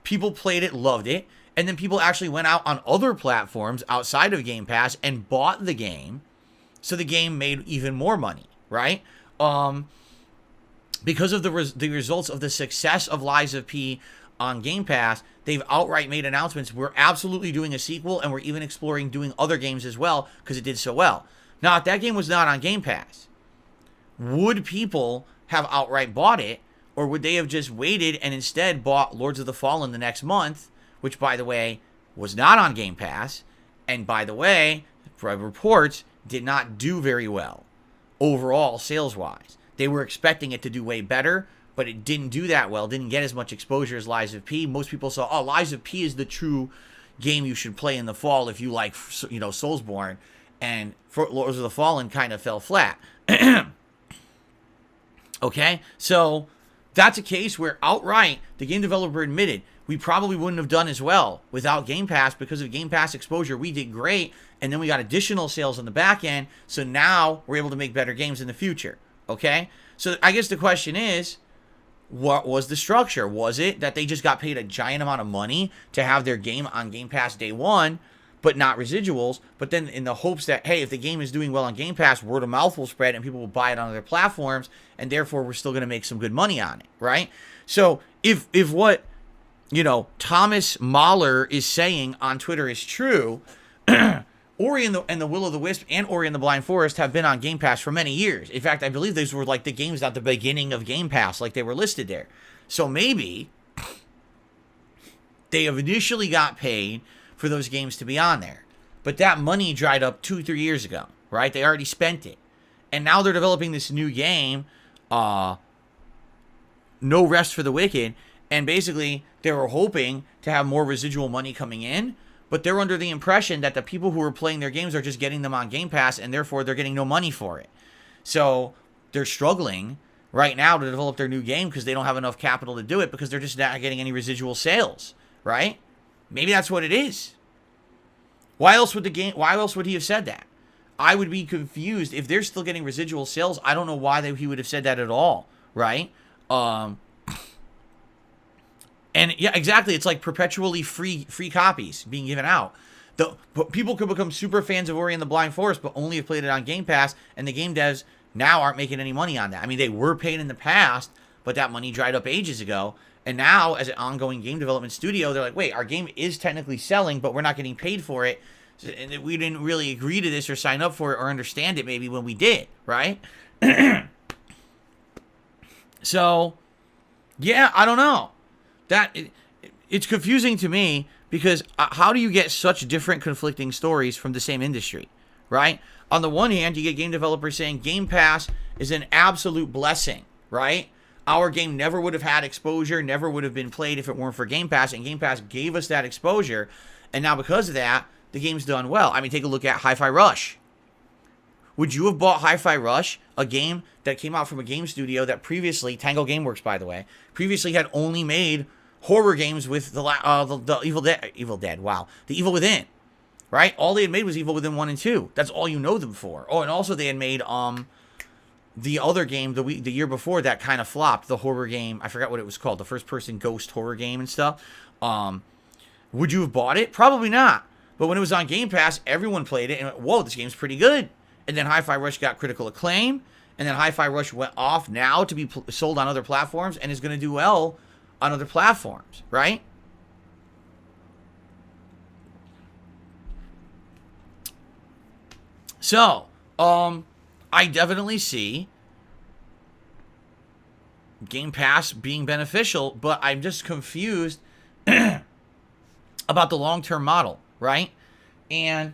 People played it, loved it. And then people actually went out on other platforms outside of Game Pass and bought the game. So the game made even more money, right? Because of the results of the success of Lies of P on Game Pass, they've outright made announcements. We're absolutely doing a sequel, and we're even exploring doing other games as well because it did so well. Now, if that game was not on Game Pass, would people have outright bought it, or would they have just waited and instead bought Lords of the Fallen the next month, which, by the way, was not on Game Pass, and by the way, for reports, did not do very well overall sales-wise. They were expecting it to do way better, but it didn't do that well, didn't get as much exposure as Lies of P. Most people saw, oh, Lies of P is the true game you should play in the fall if you like, Soulsborne, and Lords of the Fallen kind of fell flat. Okay, so that's a case where outright the game developer admitted we probably wouldn't have done as well without Game Pass. Because of Game Pass exposure, we did great, and then we got additional sales on the back end, so now we're able to make better games in the future. Okay, so I guess the question is, what was the structure? Was it that they just got paid a giant amount of money to have their game on Game Pass day one, but not residuals, but then in the hopes that, hey, if the game is doing well on Game Pass, word of mouth will spread and people will buy it on other platforms, and therefore we're still going to make some good money on it, right? So if what, Thomas Mahler is saying on Twitter is true, Ori and the Will of the Wisp and Ori and the Blind Forest have been on Game Pass for many years. In fact, I believe these were like the games at the beginning of Game Pass, like they were listed there. So maybe they have initially got paid for those games to be on there, but that money dried up 2-3 years ago, right? They already spent it, and now they're developing this new game, No Rest for the Wicked, and basically they were hoping to have more residual money coming in, but they're under the impression that the people who are playing their games are just getting them on Game Pass, and therefore they're getting no money for it. So they're struggling right now to develop their new game because they don't have enough capital to do it, because they're just not getting any residual sales, right? Maybe that's what it is. Why else would he have said that? I would be confused if they're still getting residual sales. I don't know why he would have said that at all, right? And yeah, exactly. It's like perpetually free copies being given out. People could become super fans of Ori and the Blind Forest, but only have played it on Game Pass, and the game devs now aren't making any money on that. I mean, they were paid in the past, but that money dried up ages ago. And now, as an ongoing game development studio, they're like, wait, our game is technically selling, but we're not getting paid for it. And we didn't really agree to this or sign up for it or understand it maybe when we did, right? So, yeah, I don't know. It's confusing to me, because how do you get such different conflicting stories from the same industry, right? On the one hand, you get game developers saying Game Pass is an absolute blessing, right? Our game never would have had exposure, never would have been played if it weren't for Game Pass, and Game Pass gave us that exposure, and now because of that, the game's done well. I mean, take a look at Hi-Fi Rush. Would you have bought Hi-Fi Rush, a game that came out from a game studio that previously, Tango Gameworks, by the way, previously had only made horror games with the Evil Dead, wow, the Evil Within, right? All they had made was Evil Within 1 and 2. That's all you know them for. Oh, and also they had made the other game the year before that kind of flopped, the horror game. I forgot what it was called, the first-person ghost horror game and stuff. Would you have bought it? Probably not. But when it was on Game Pass, everyone played it and went, whoa, this game's pretty good. And then Hi-Fi Rush got critical acclaim, and then Hi-Fi Rush went off now to be sold on other platforms and is going to do well on other platforms, right? So, I definitely see Game Pass being beneficial, but I'm just confused about the long-term model, right? And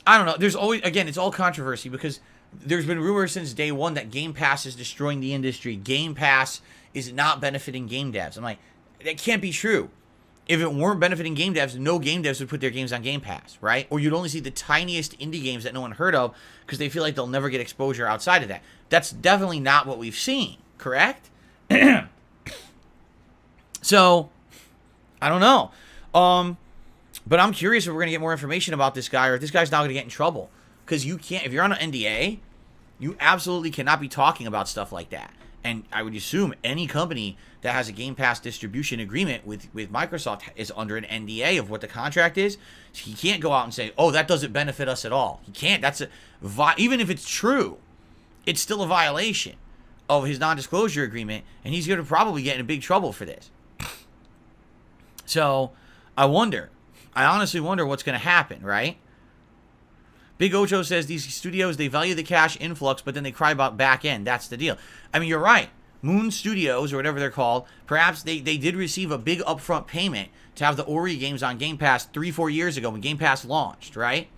I don't know. There's always, again, it's all controversy, because there's been rumors since day one that Game Pass is destroying the industry. Game Pass is not benefiting game devs. I'm like, that can't be true. If it weren't benefiting game devs, no game devs would put their games on Game Pass, right? Or you'd only see the tiniest indie games that no one heard of because they feel like they'll never get exposure outside of that. That's definitely not what we've seen, correct? So, I don't know. But I'm curious if we're going to get more information about this guy, or if this guy's now going to get in trouble. Because you can't, if you're on an NDA, you absolutely cannot be talking about stuff like that. And I would assume any company that has a Game Pass distribution agreement with Microsoft is under an NDA of what the contract is. So he can't go out and say, oh, that doesn't benefit us at all. He can't. That's even if it's true, it's still a violation of his non-disclosure agreement, and he's going to probably get in big trouble for this. So I honestly wonder what's going to happen, right? Big Ocho says these studios, they value the cash influx, but then they cry about back end. That's the deal. I mean, you're right. Moon Studios, or whatever they're called, perhaps they did receive a big upfront payment to have the Ori games on Game Pass 3-4 years ago when Game Pass launched, right?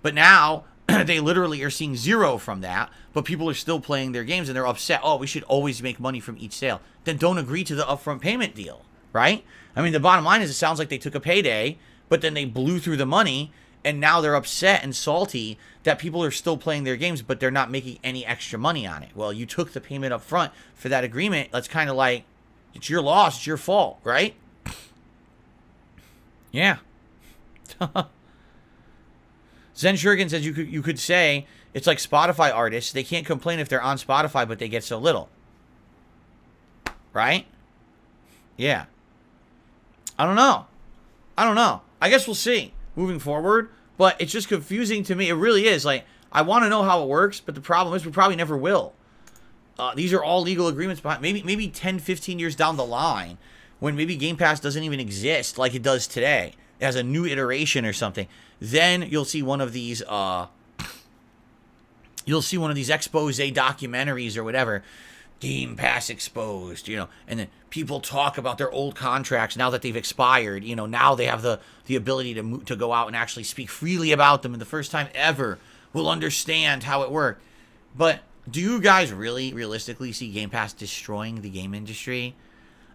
But now they literally are seeing zero from that, but people are still playing their games and they're upset. Oh, we should always make money from each sale. Then don't agree to the upfront payment deal, right? I mean, the bottom line is it sounds like they took a payday, but then they blew through the money, And now they're upset and salty that people are still playing their games, but they're not making any extra money on it. Well, you took the payment up front for that agreement. That's kind of like, it's your loss, it's your fault, right? Yeah. Zen Shuriken says you could say it's like Spotify artists. They can't complain if they're on Spotify, but they get so little. Right? Yeah. I don't know. I guess we'll see moving forward. But it's just confusing to me. It really is. Like, I want to know how it works, but the problem is we probably never will. These are all legal agreements behind. Maybe 10, 15 years down the line, when maybe Game Pass doesn't even exist like it does today, it has a new iteration or something. Then you'll see one of these. You'll see one of these expose documentaries or whatever. Game Pass exposed, and then people talk about their old contracts now that they've expired. Now they have the ability to go out and actually speak freely about them, and the first time ever will understand how it worked. But do you guys really realistically see Game Pass destroying the game industry?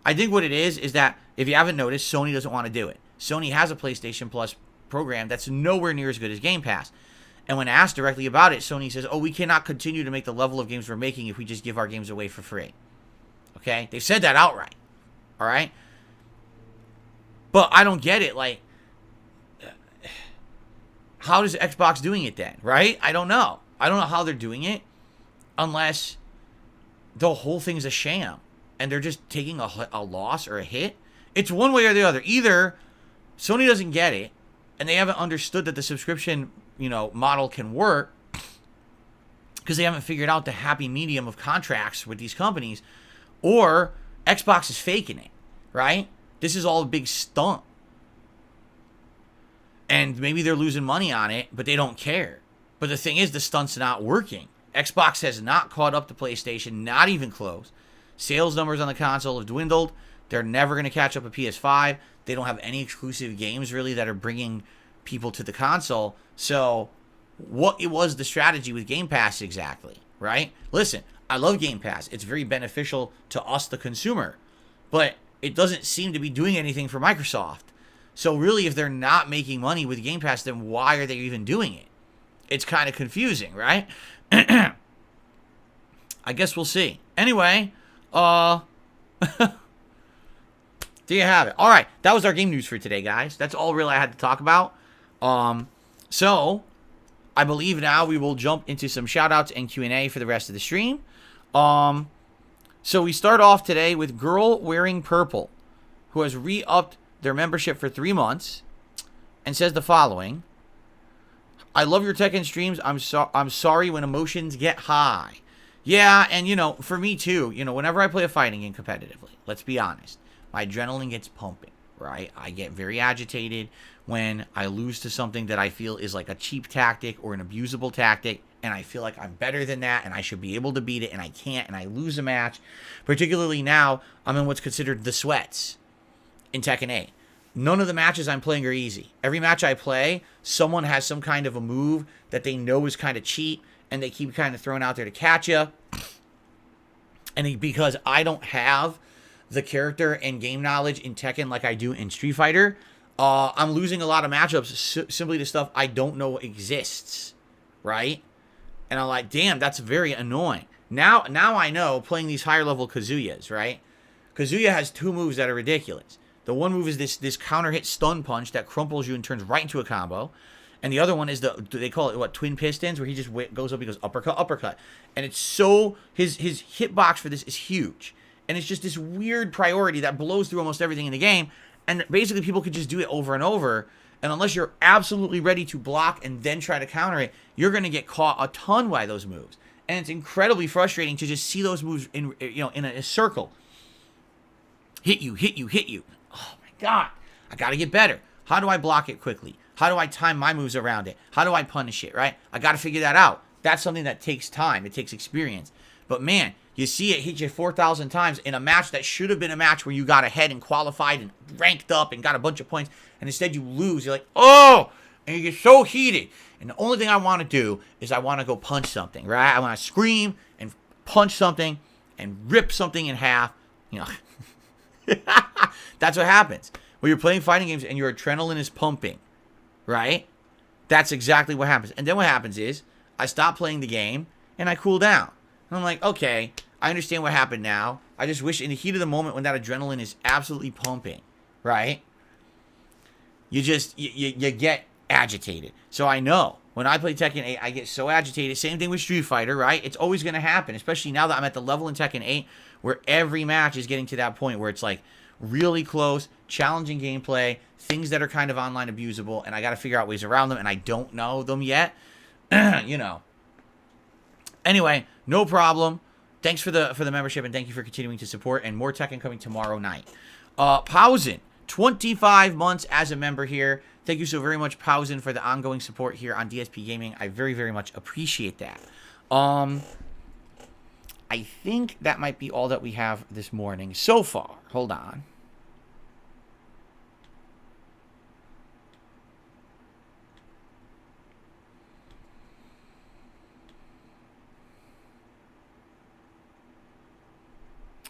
I think what it is that, if you haven't noticed, Sony doesn't want to do it. Sony has a PlayStation Plus program that's nowhere near as good as Game Pass. And when asked directly about it, Sony says, we cannot continue to make the level of games we're making if we just give our games away for free. Okay? They've said that outright. All right? But I don't get it. Like, how is Xbox doing it then? Right? I don't know. I don't know how they're doing it unless the whole thing's a sham and they're just taking a loss or a hit. It's one way or the other. Either Sony doesn't get it and they haven't understood that the subscription model can work because they haven't figured out the happy medium of contracts with these companies, or Xbox is faking it, right? This is all a big stunt. And maybe they're losing money on it, but they don't care. But the thing is, the stunt's not working. Xbox has not caught up to PlayStation, not even close. Sales numbers on the console have dwindled. They're never going to catch up with PS5. They don't have any exclusive games, really, that are bringing people to the console. So what it was the strategy with Game Pass exactly, right? Listen, I love Game Pass. It's very beneficial to us, the consumer, but it doesn't seem to be doing anything for Microsoft. So really, if they're not making money with Game Pass, then why are they even doing it? It's kind of confusing, right? I guess we'll see. Anyway, there you have it. All right, that was our game news for today, guys. That's all really I had to talk about. So I believe now we will jump into some shout-outs and Q&A for the rest of the stream. So we start off today with Girl Wearing Purple, who has re-upped their membership for 3 months and says the following: I love your Tekken streams. I'm sorry when emotions get high. Yeah, and for me too, whenever I play a fighting game competitively, let's be honest, my adrenaline gets pumping, right? I get very agitated when I lose to something that I feel is like a cheap tactic or an abusable tactic, and I feel like I'm better than that and I should be able to beat it, and I can't, and I lose a match. Particularly now, I'm in what's considered the sweats in Tekken 8. None of the matches I'm playing are easy. Every match I play, someone has some kind of a move that they know is kind of cheap, and they keep kind of throwing out there to catch you. And because I don't have the character and game knowledge in Tekken like I do in Street Fighter, I'm losing a lot of matchups simply to stuff I don't know exists, right? And I'm like, damn, that's very annoying. Now I know, playing these higher level Kazuyas, right? Kazuya has 2 moves that are ridiculous. The one move is this counter hit stun punch that crumples you and turns right into a combo. And the other one is they call it twin pistons, where he just goes up, he goes uppercut, uppercut. And it's so, his hitbox for this is huge. And it's just this weird priority that blows through almost everything in the game. And basically people could just do it over and over. And unless you're absolutely ready to block and then try to counter it, you're going to get caught a ton by those moves. And it's incredibly frustrating to just see those moves in a circle. Hit you, hit you, hit you. Oh my God. I got to get better. How do I block it quickly? How do I time my moves around it? How do I punish it, right? I got to figure that out. That's something that takes time. It takes experience. But man, you see it hit you 4,000 times in a match that should have been a match where you got ahead and qualified and ranked up and got a bunch of points, and instead you lose. You're like, oh, and you get so heated. And the only thing I want to do is I want to go punch something, right? I want to scream and punch something and rip something in half. That's what happens when you're playing fighting games and your adrenaline is pumping, right? That's exactly what happens. And then what happens is I stop playing the game and I cool down. And I'm like, okay, I understand what happened now. I just wish in the heat of the moment when that adrenaline is absolutely pumping, right? You get agitated. So I know when I play Tekken 8, I get so agitated. Same thing with Street Fighter, right? It's always going to happen, especially now that I'm at the level in Tekken 8 where every match is getting to that point where it's like really close, challenging gameplay, things that are kind of online abusable, and I got to figure out ways around them, and I don't know them yet. You know. Anyway, no problem. Thanks for the membership, and thank you for continuing to support, and more Tekken coming tomorrow night. Pausen, 25 months as a member here. Thank you so very much, Pausen, for the ongoing support here on DSP Gaming. I very, very much appreciate that. I think that might be all that we have this morning so far. Hold on.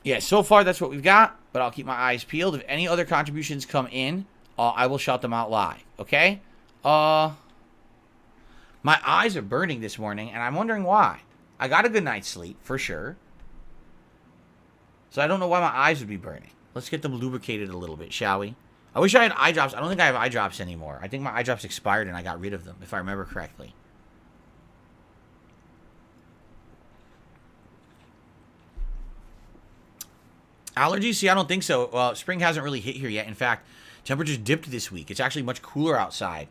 Yeah, so far that's what we've got, but I'll keep my eyes peeled. If any other contributions come in, I will shout them out live, okay? My eyes are burning this morning, and I'm wondering why. I got a good night's sleep, for sure. So I don't know why my eyes would be burning. Let's get them lubricated a little bit, shall we? I wish I had eye drops. I don't think I have eye drops anymore. I think my eye drops expired, and I got rid of them, if I remember correctly. Allergies? See, I don't think so. Spring hasn't really hit here yet. In fact, temperatures dipped this week. It's actually much cooler outside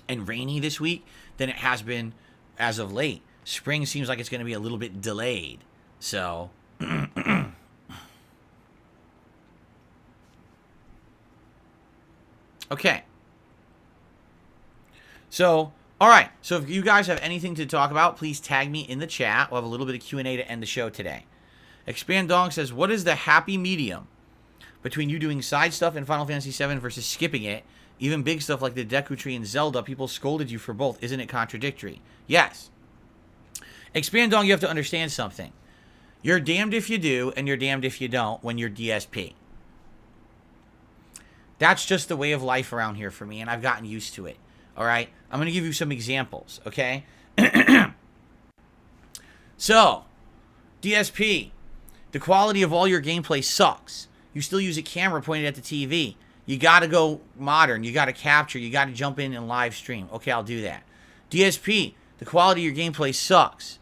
and rainy this week than it has been as of late. Spring seems like it's going to be a little bit delayed. So, okay. So, all right. So if you guys have anything to talk about, please tag me in the chat. We'll have a little bit of Q&A to end the show today. Expand Dong says, what is the happy medium between you doing side stuff in Final Fantasy VII versus skipping it? Even big stuff like the Deku Tree and Zelda, people scolded you for both. Isn't it contradictory? Yes. Expand Dong, you have to understand something. You're damned if you do, and you're damned if you don't when you're DSP. That's just the way of life around here for me, and I've gotten used to it. All right? I'm going to give you some examples, okay? So, DSP. The quality of all your gameplay sucks. You still use a camera pointed at the TV. You got to go modern. You got to capture. You got to jump in and live stream. Okay, I'll do that. DSP, the quality of your gameplay sucks.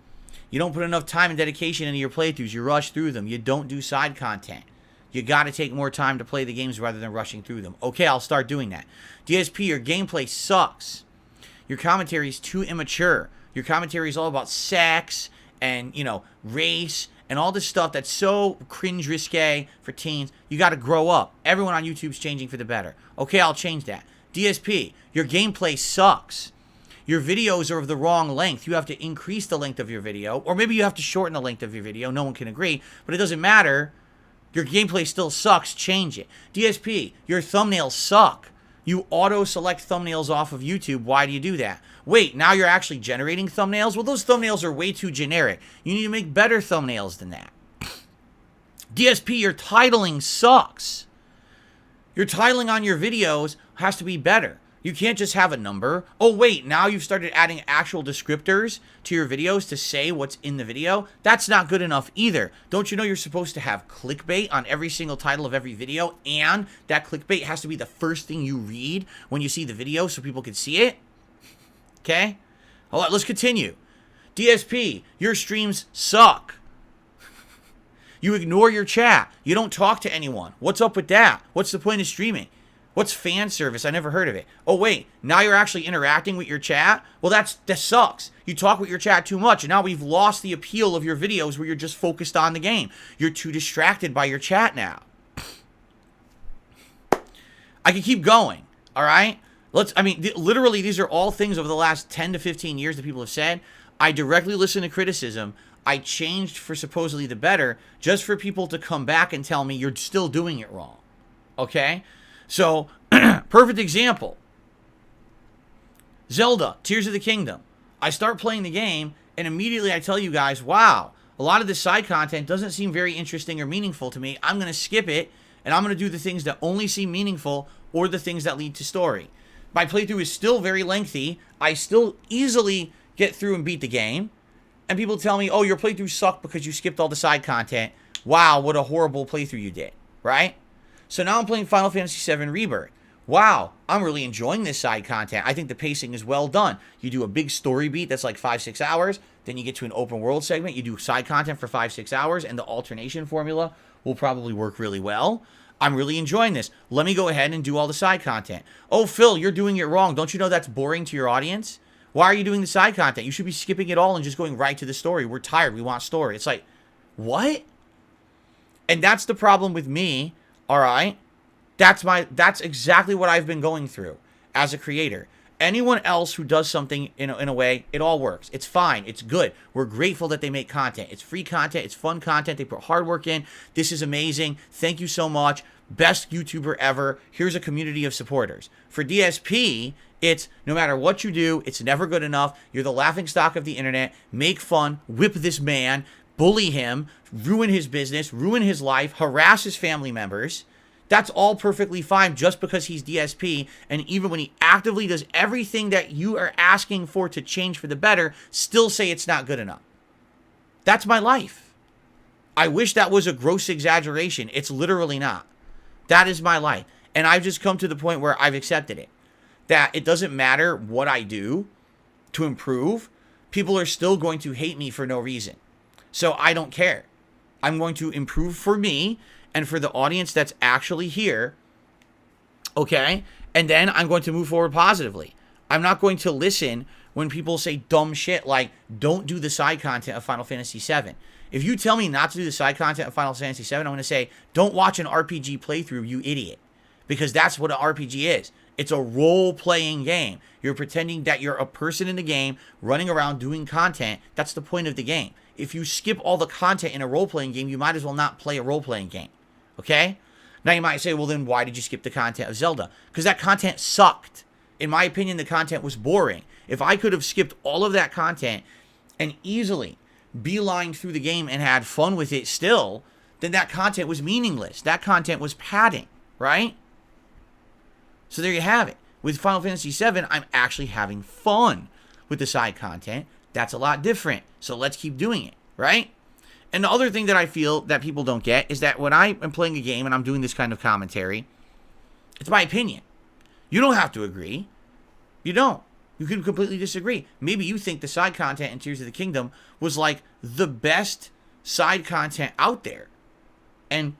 You don't put enough time and dedication into your playthroughs. You rush through them. You don't do side content. You got to take more time to play the games rather than rushing through them. Okay, I'll start doing that. DSP, your gameplay sucks. Your commentary is too immature. Your commentary is all about sex and, you know, race and all this stuff that's so cringe risque for teens. You got to grow up. Everyone on YouTube's changing for the better. Okay, I'll change that. DSP, your gameplay sucks. Your videos are of the wrong length. You have to increase the length of your video, or maybe you have to shorten the length of your video. No one can agree, but it doesn't matter. Your gameplay still sucks. Change it. DSP, your thumbnails suck. You auto-select thumbnails off of YouTube. Why do you do that? Wait, now you're actually generating thumbnails? Well, those thumbnails are way too generic. You need to make better thumbnails than that. DSP, your titling sucks. Your titling on your videos has to be better. You can't just have a number. Oh, wait, now you've started adding actual descriptors to your videos to say what's in the video. That's not good enough either. Don't you know you're supposed to have clickbait on every single title of every video, and that clickbait has to be the first thing you read when you see the video so people can see it? Okay? All right, let's continue. DSP, your streams suck. You ignore your chat. You don't talk to anyone. What's up with that? What's the point of streaming? What's fan service? I never heard of it. Oh, wait, now you're actually interacting with your chat? Well, that sucks. You talk with your chat too much, and now we've lost the appeal of your videos where you're just focused on the game. You're too distracted by your chat now. I can keep going, all right? Literally, these are all things over the last 10 to 15 years that people have said. I directly listen to criticism. I changed for supposedly the better just for people to come back and tell me you're still doing it wrong, okay? So, perfect example. Zelda, Tears of the Kingdom. I start playing the game, and immediately I tell you guys, wow, a lot of this side content doesn't seem very interesting or meaningful to me. I'm going to skip it, and I'm going to do the things that only seem meaningful or the things that lead to story. My playthrough is still very lengthy. I still easily get through and beat the game. And people tell me, oh, your playthrough sucked because you skipped all the side content. Wow, what a horrible playthrough you did, right? So now I'm playing Final Fantasy VII Rebirth. Wow, I'm really enjoying this side content. I think the pacing is well done. You do a big story beat that's like 5-6 hours. Then you get to an open world segment. You do side content for 5-6 hours. And the alternation formula will probably work really well. I'm really enjoying this. Let me go ahead and do all the side content. Oh, Phil, you're doing it wrong. Don't you know that's boring to your audience? Why are you doing the side content? You should be skipping it all and just going right to the story. We're tired. We want story. It's like, what? And that's the problem with me, all right? That's exactly what I've been going through as a creator. Anyone else who does something in a way, it all works. It's fine. It's good. We're grateful that they make content. It's free content. It's fun content. They put hard work in. This is amazing. Thank you so much. Best YouTuber ever. Here's a community of supporters. For DSP, it's no matter what you do, it's never good enough. You're the laughingstock of the internet. Make fun. Whip this man. Bully him. Ruin his business. Ruin his life. Harass his family members. That's all perfectly fine just because he's DSP, and even when he actively does everything that you are asking for to change for the better, still say it's not good enough. That's my life. I wish that was a gross exaggeration. It's literally not. That is my life. And I've just come to the point where I've accepted it. That it doesn't matter what I do to improve, people are still going to hate me for no reason. So I don't care. I'm going to improve for me and for the audience that's actually here, okay? And then I'm going to move forward positively. I'm not going to listen when people say dumb shit like, don't do the side content of Final Fantasy VII. If you tell me not to do the side content of Final Fantasy VII, I'm going to say, don't watch an RPG playthrough, you idiot. Because that's what an RPG is. It's a role-playing game. You're pretending that you're a person in the game, running around doing content. That's the point of the game. If you skip all the content in a role-playing game, you might as well not play a role-playing game. Okay? Now you might say, well then why did you skip the content of Zelda? Because that content sucked. In my opinion, the content was boring. If I could have skipped all of that content and easily beelined through the game and had fun with it still, then that content was meaningless. That content was padding, right? So there you have it. With Final Fantasy VII, I'm actually having fun with the side content. That's a lot different. So let's keep doing it, right? And the other thing that I feel that people don't get is that when I am playing a game and I'm doing this kind of commentary, it's my opinion. You don't have to agree. You don't. You can completely disagree. Maybe you think the side content in Tears of the Kingdom was like the best side content out there. And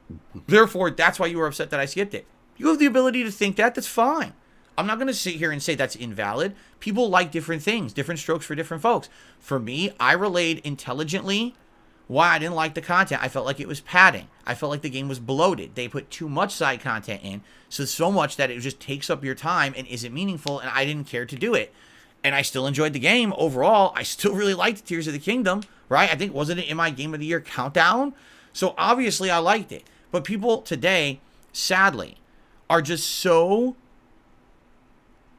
therefore, that's why you were upset that I skipped it. You have the ability to think that. That's fine. I'm not going to sit here and say that's invalid. People like different things, different strokes for different folks. For me, I relayed intelligently why I didn't like the content. I felt like it was padding. I felt like the game was bloated. They put too much side content in, so much that it just takes up your time and isn't meaningful, and I didn't care to do it. And I still enjoyed the game overall. I still really liked Tears of the Kingdom, right? I think, wasn't it in my Game of the Year countdown? So obviously I liked it. But people today, sadly, are just so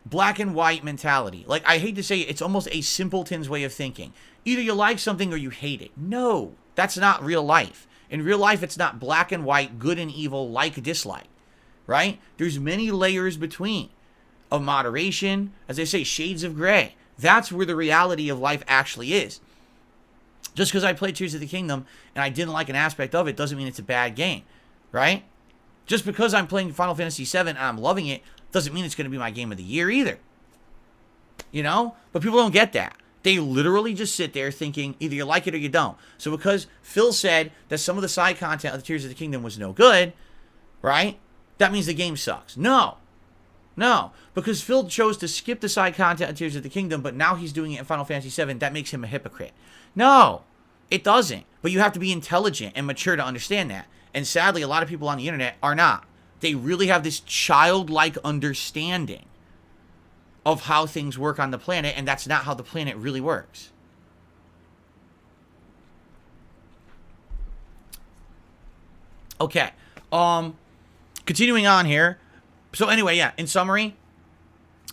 black and white mentality. Like, I hate to say it, it's almost a simpleton's way of thinking. Either you like something or you hate it. No, that's not real life. In real life, it's not black and white, good and evil, like, dislike, right? There's many layers between of moderation, as they say, shades of gray. That's where the reality of life actually is. Just because I played Tears of the Kingdom and I didn't like an aspect of it doesn't mean it's a bad game, right? Just because I'm playing Final Fantasy VII and I'm loving it doesn't mean it's going to be my Game of the Year either. You know? But people don't get that. They literally just sit there thinking either you like it or you don't. So because Phil said that some of the side content of the Tears of the Kingdom was no good, right? That means the game sucks. No. No. Because Phil chose to skip the side content of Tears of the Kingdom, but now he's doing it in Final Fantasy VII. That makes him a hypocrite. No. It doesn't. But you have to be intelligent and mature to understand that. And sadly, a lot of people on the internet are not. They really have this childlike understanding of how things work on the planet, and that's not how the planet really works. Okay. Continuing on here. So anyway, yeah, in summary,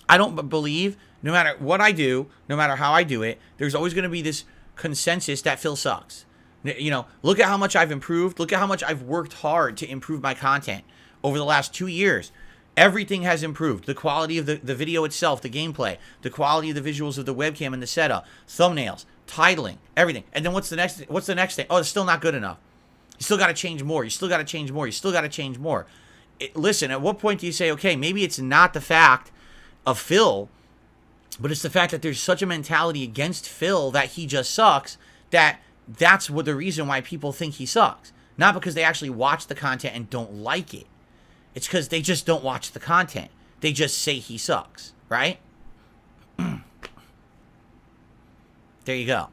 I don't believe no matter what I do, no matter how I do it, there's always going to be this consensus that Phil sucks. You know, look at how much I've improved. Look at how much I've worked hard to improve my content over the last 2 years. Everything has improved. The quality of the video itself, the gameplay, the quality of the visuals of the webcam and the setup, thumbnails, titling, everything. And then what's the next thing? Oh, it's still not good enough. You still got to change more. You still got to change more. You still got to change more. Listen, at what point do you say, okay, maybe it's not the fact of Phil, but it's the fact that there's such a mentality against Phil that he just sucks, that's what the reason why people think he sucks. Not because they actually watch the content and don't like it. It's because they just don't watch the content. They just say he sucks, right? There you go.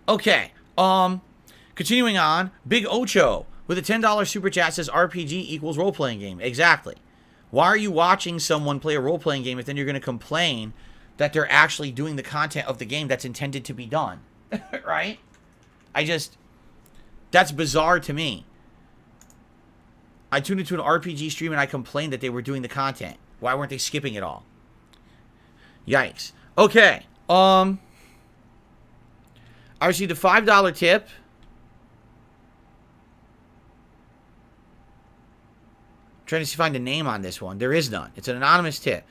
Okay, continuing on, Big Ocho with a $10 super chat says RPG equals role-playing game. Exactly. Why are you watching someone play a role-playing game if then you're going to complain that they're actually doing the content of the game that's intended to be done? Right? That's bizarre to me. I tuned into an RPG stream and I complained that they were doing the content. Why weren't they skipping it all? Yikes. Okay. I received a $5 tip. Trying to find a name on this one. There is none. It's an anonymous tip.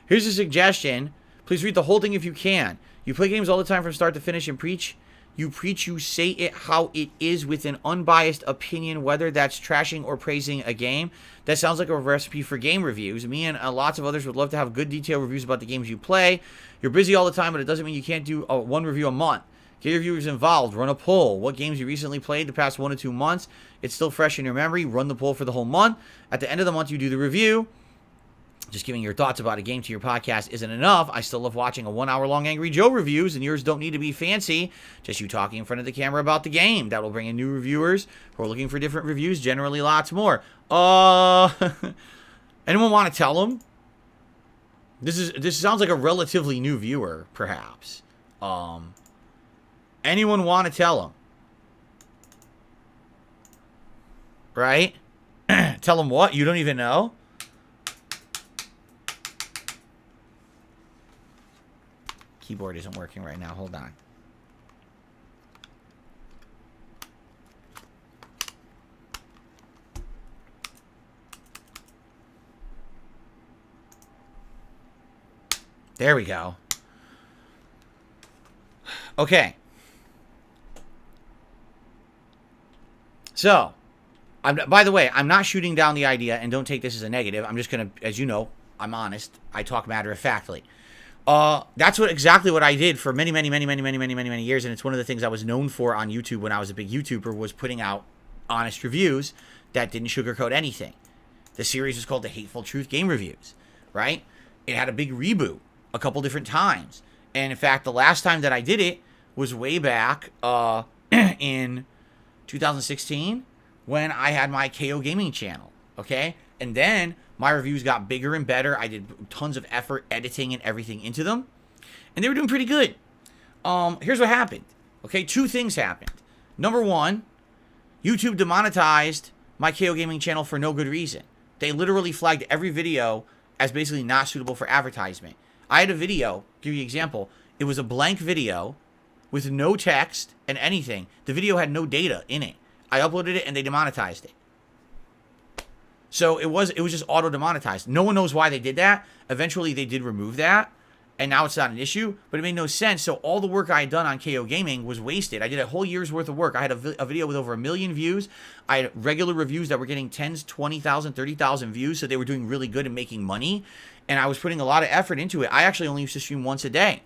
Here's a suggestion. Please read the whole thing if you can. You play games all the time from start to finish and preach. You preach, you say it how it is with an unbiased opinion, whether that's trashing or praising a game. That sounds like a recipe for game reviews. Me and lots of others would love to have good detailed reviews about the games you play. You're busy all the time, but it doesn't mean you can't do one review a month. Get your viewers involved. Run a poll. What games you recently played the past 1 to 2 months? It's still fresh in your memory. Run the poll for the whole month. At the end of the month, you do the review. Just giving your thoughts about a game to your podcast isn't enough. I still love watching a 1 hour long Angry Joe reviews, and yours don't need to be fancy. Just you talking in front of the camera about the game. That will bring in new reviewers who are looking for different reviews, generally lots more. Anyone want to tell them? This sounds like a relatively new viewer, perhaps. Anyone want to tell them? Right? Tell them what? You don't even know? Keyboard isn't working right now. Hold on. There we go. Okay. So, by the way, I'm not shooting down the idea, and don't take this as a negative. I'm just going to, as you know, I'm honest. I talk matter-of-factly. That's exactly what I did for many years, and it's one of the things I was known for on YouTube when I was a big YouTuber, was putting out honest reviews that didn't sugarcoat anything. The series was called The Hateful Truth Game Reviews, right? It had a big reboot a couple different times, and in fact, the last time that I did it was way back in 2016 when I had my KO Gaming channel, okay? And then my reviews got bigger and better. I did tons of effort editing and everything into them. And they were doing pretty good. Here's what happened. Okay, 2 things happened. Number 1, YouTube demonetized my KO Gaming channel for no good reason. They literally flagged every video as basically not suitable for advertisement. I had a video, give you an example. It was a blank video with no text and anything. The video had no data in it. I uploaded it and they demonetized it. So it was just auto demonetized. No one knows why they did that. Eventually they did remove that, and now it's not an issue, but it made no sense. So all the work I had done on KO Gaming was wasted. I did a whole year's worth of work. I had a video with over 1 million views. I had regular reviews that were getting 10s, 20,000, 30,000 views, so they were doing really good and making money, and I was putting a lot of effort into it. I actually only used to stream once a day.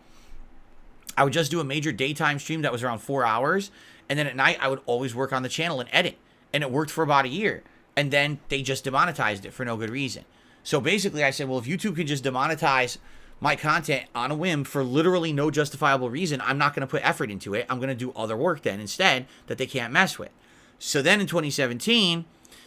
I would just do a major daytime stream that was around 4 hours, and then at night I would always work on the channel and edit, and it worked for about a year. And then they just demonetized it for no good reason. So basically I said, well, if YouTube can just demonetize my content on a whim for literally no justifiable reason, I'm not going to put effort into it. I'm going to do other work then instead that they can't mess with. So then in 2017,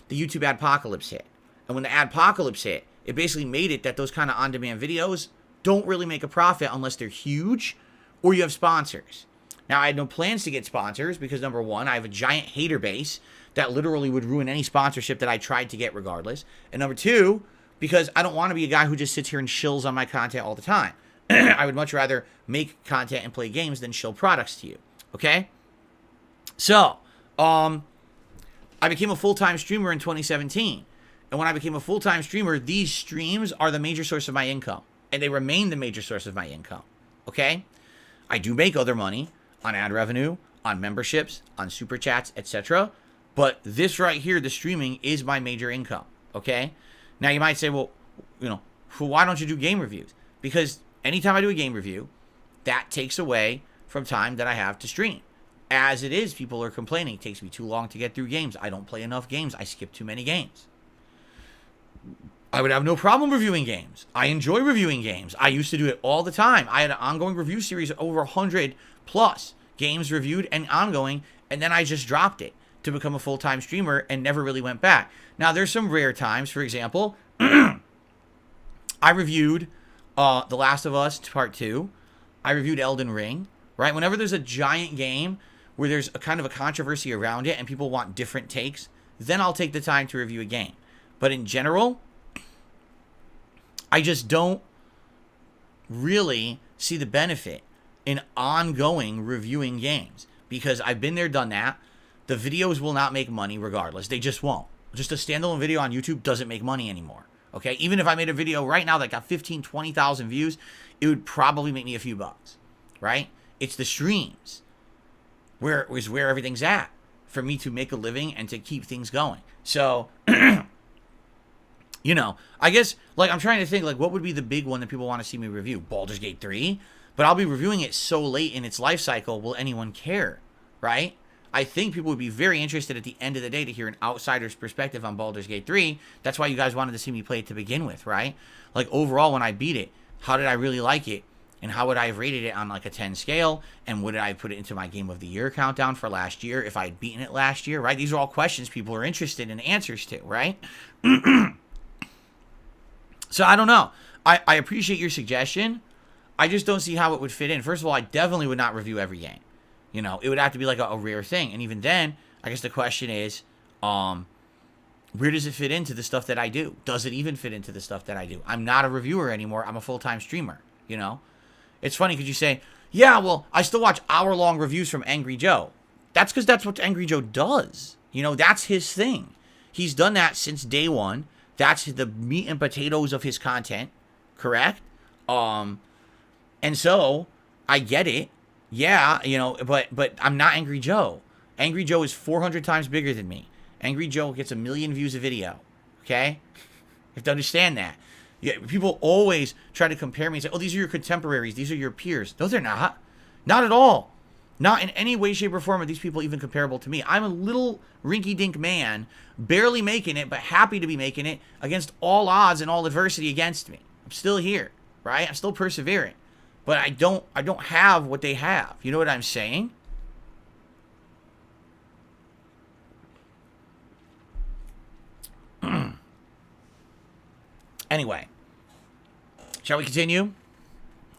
the YouTube adpocalypse hit. And when the adpocalypse hit, it basically made it that those kind of on-demand videos don't really make a profit unless they're huge or you have sponsors. Now, I had no plans to get sponsors because, number 1, I have a giant hater base that literally would ruin any sponsorship that I tried to get regardless. And number 2, because I don't want to be a guy who just sits here and shills on my content all the time. I would much rather make content and play games than shill products to you. Okay? So, I became a full-time streamer in 2017. And when I became a full-time streamer, these streams are the major source of my income. And they remain the major source of my income. Okay? I do make other money on ad revenue, on memberships, on super chats, etc. But this right here, the streaming, is my major income. Okay? Now you might say, well, you know, why don't you do game reviews? Because anytime I do a game review, that takes away from time that I have to stream. As it is, people are complaining. It takes me too long to get through games. I don't play enough games. I skip too many games. I would have no problem reviewing games. I enjoy reviewing games. I used to do it all the time. I had an ongoing review series of over 100 plus games reviewed and ongoing, and then I just dropped it to become a full-time streamer and never really went back. Now, there's some rare times. For example, I reviewed The Last of Us Part 2. I reviewed Elden Ring, right? Whenever there's a giant game where there's a kind of a controversy around it and people want different takes, then I'll take the time to review a game. But in general, I just don't really see the benefit in ongoing reviewing games because I've been there, done that. The videos will not make money regardless. They just won't. Just a standalone video on YouTube doesn't make money anymore. Okay? Even if I made a video right now that got 15, 20,000 views, it would probably make me a few bucks. Right? It's the streams where everything's at for me to make a living and to keep things going. So, you know, I guess, like, I'm trying to think, like, what would be the big one that people want to see me review? Baldur's Gate 3? But I'll be reviewing it so late in its life cycle, will anyone care? Right? I think people would be very interested at the end of the day to hear an outsider's perspective on Baldur's Gate 3. That's why you guys wanted to see me play it to begin with, right? Like, overall, when I beat it, how did I really like it? And how would I have rated it on, like, a 10 scale? And would I put it into my Game of the Year countdown for last year if I had beaten it last year, right? These are all questions people are interested in answers to, right? So, I don't know. I appreciate your suggestion. I just don't see how it would fit in. First of all, I definitely would not review every game. You know, it would have to be like a rare thing. And even then, I guess the question is, where does it fit into the stuff that I do? Does it even fit into the stuff that I do? I'm not a reviewer anymore. I'm a full-time streamer, you know? It's funny because you say, yeah, well, I still watch hour-long reviews from Angry Joe. That's because that's what Angry Joe does. You know, that's his thing. He's done that since day one. That's the meat and potatoes of his content, correct? And so, I get it. Yeah, you know, but I'm not Angry Joe. Angry Joe is 400 times bigger than me. Angry Joe gets 1 million views a video, okay? You have to understand that. Yeah, people always try to compare me and say, oh, these are your contemporaries, these are your peers. No, they're not. Not at all. Not in any way, shape, or form are these people even comparable to me. I'm a little rinky-dink man, barely making it, but happy to be making it against all odds and all adversity against me. I'm still here, right? I'm still persevering. But I don't have what they have. You know what I'm saying? Anyway, shall we continue?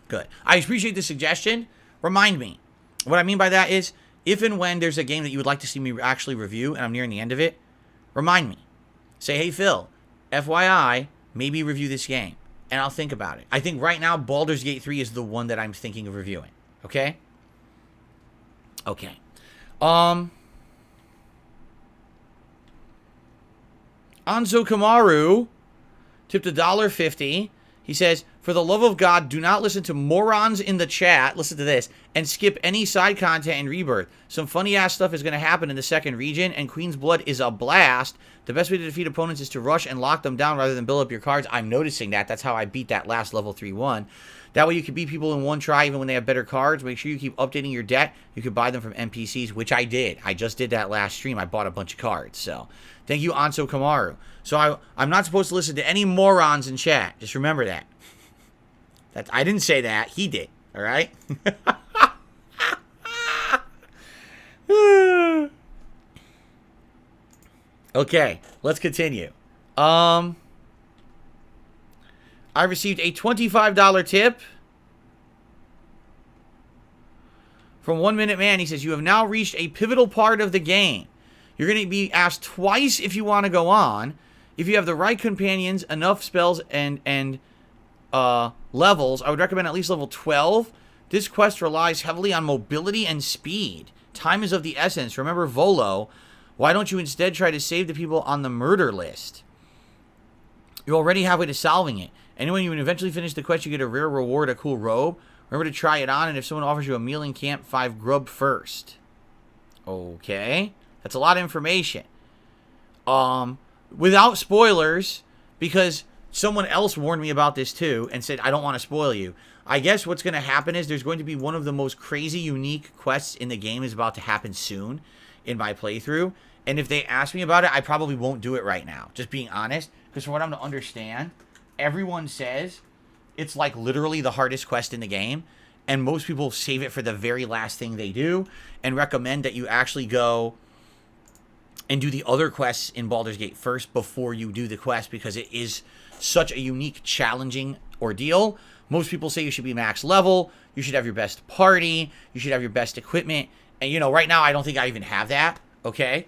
Good. I appreciate the suggestion. Remind me. What I mean by that is, if and when there's a game that you would like to see me actually review, and I'm nearing the end of it, remind me. Say, hey, Phil, FYI, maybe review this game. And I'll think about it. I think right now, Baldur's Gate 3 is the one that I'm thinking of reviewing. Okay? Okay. Anzo Kamaru tipped $1.50. He says, for the love of God, do not listen to morons in the chat. Listen to this. And skip any side content in Rebirth. Some funny-ass stuff is going to happen in the second region, and Queen's Blood is a blast. The best way to defeat opponents is to rush and lock them down rather than build up your cards. I'm noticing that. That's how I beat that last level 3-1. That way you can beat people in one try even when they have better cards. Make sure you keep updating your deck. You can buy them from NPCs, which I did. I just did that last stream. I bought a bunch of cards. So, thank you, Anso Kamaru. So, I'm not supposed to listen to any morons in chat. Just remember that. I didn't say that. He did. All right? Okay, let's continue. I received a $25 tip from 1 Minute Man. He says, you have now reached a pivotal part of the game. You're going to be asked twice if you want to go on. If you have the right companions, enough spells, and levels, I would recommend at least level 12. This quest relies heavily on mobility and speed. Time is of the essence. Remember Volo. Why don't you instead try to save the people on the murder list? You're already halfway to solving it. And when you eventually finish the quest, you get a rare reward, a cool robe. Remember to try it on, and if someone offers you a meal in camp, 5 grub first. Okay. That's a lot of information. Without spoilers, because someone else warned me about this too and said, I don't want to spoil you. I guess what's going to happen is there's going to be one of the most crazy, unique quests in the game is about to happen soon in my playthrough. And if they ask me about it, I probably won't do it right now. Just being honest. Because from what I'm to understand, everyone says it's like literally the hardest quest in the game. And most people save it for the very last thing they do and recommend that you actually go and do the other quests in Baldur's Gate first before you do the quest, because it is such a unique, challenging ordeal. Most people say you should be max level, you should have your best party, you should have your best equipment. And, you know, right now I don't think I even have that, okay?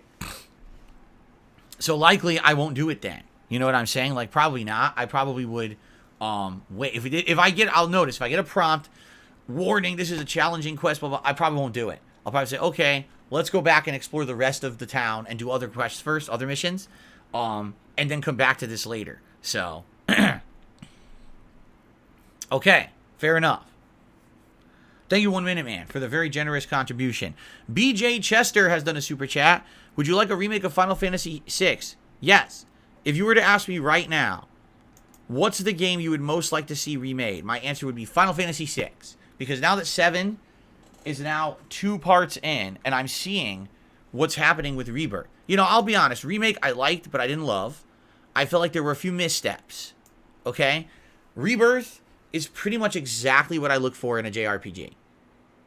So likely I won't do it then. You know what I'm saying? Like, probably not. I probably would wait. If I get a prompt, warning, this is a challenging quest, blah, blah, I probably won't do it. I'll probably say, okay, let's go back and explore the rest of the town and do other quests first, other missions, and then come back to this later. So, okay, fair enough. Thank you, 1 Minute Man, for the very generous contribution. BJ Chester has done a super chat. Would you like a remake of Final Fantasy VI? Yes. If you were to ask me right now, what's the game you would most like to see remade? My answer would be Final Fantasy VI. Because now that 7 is now 2 parts in, and I'm seeing what's happening with Rebirth. You know, I'll be honest. Remake I liked, but I didn't love. I felt like there were a few missteps. Okay? Rebirth is pretty much exactly what I look for in a JRPG.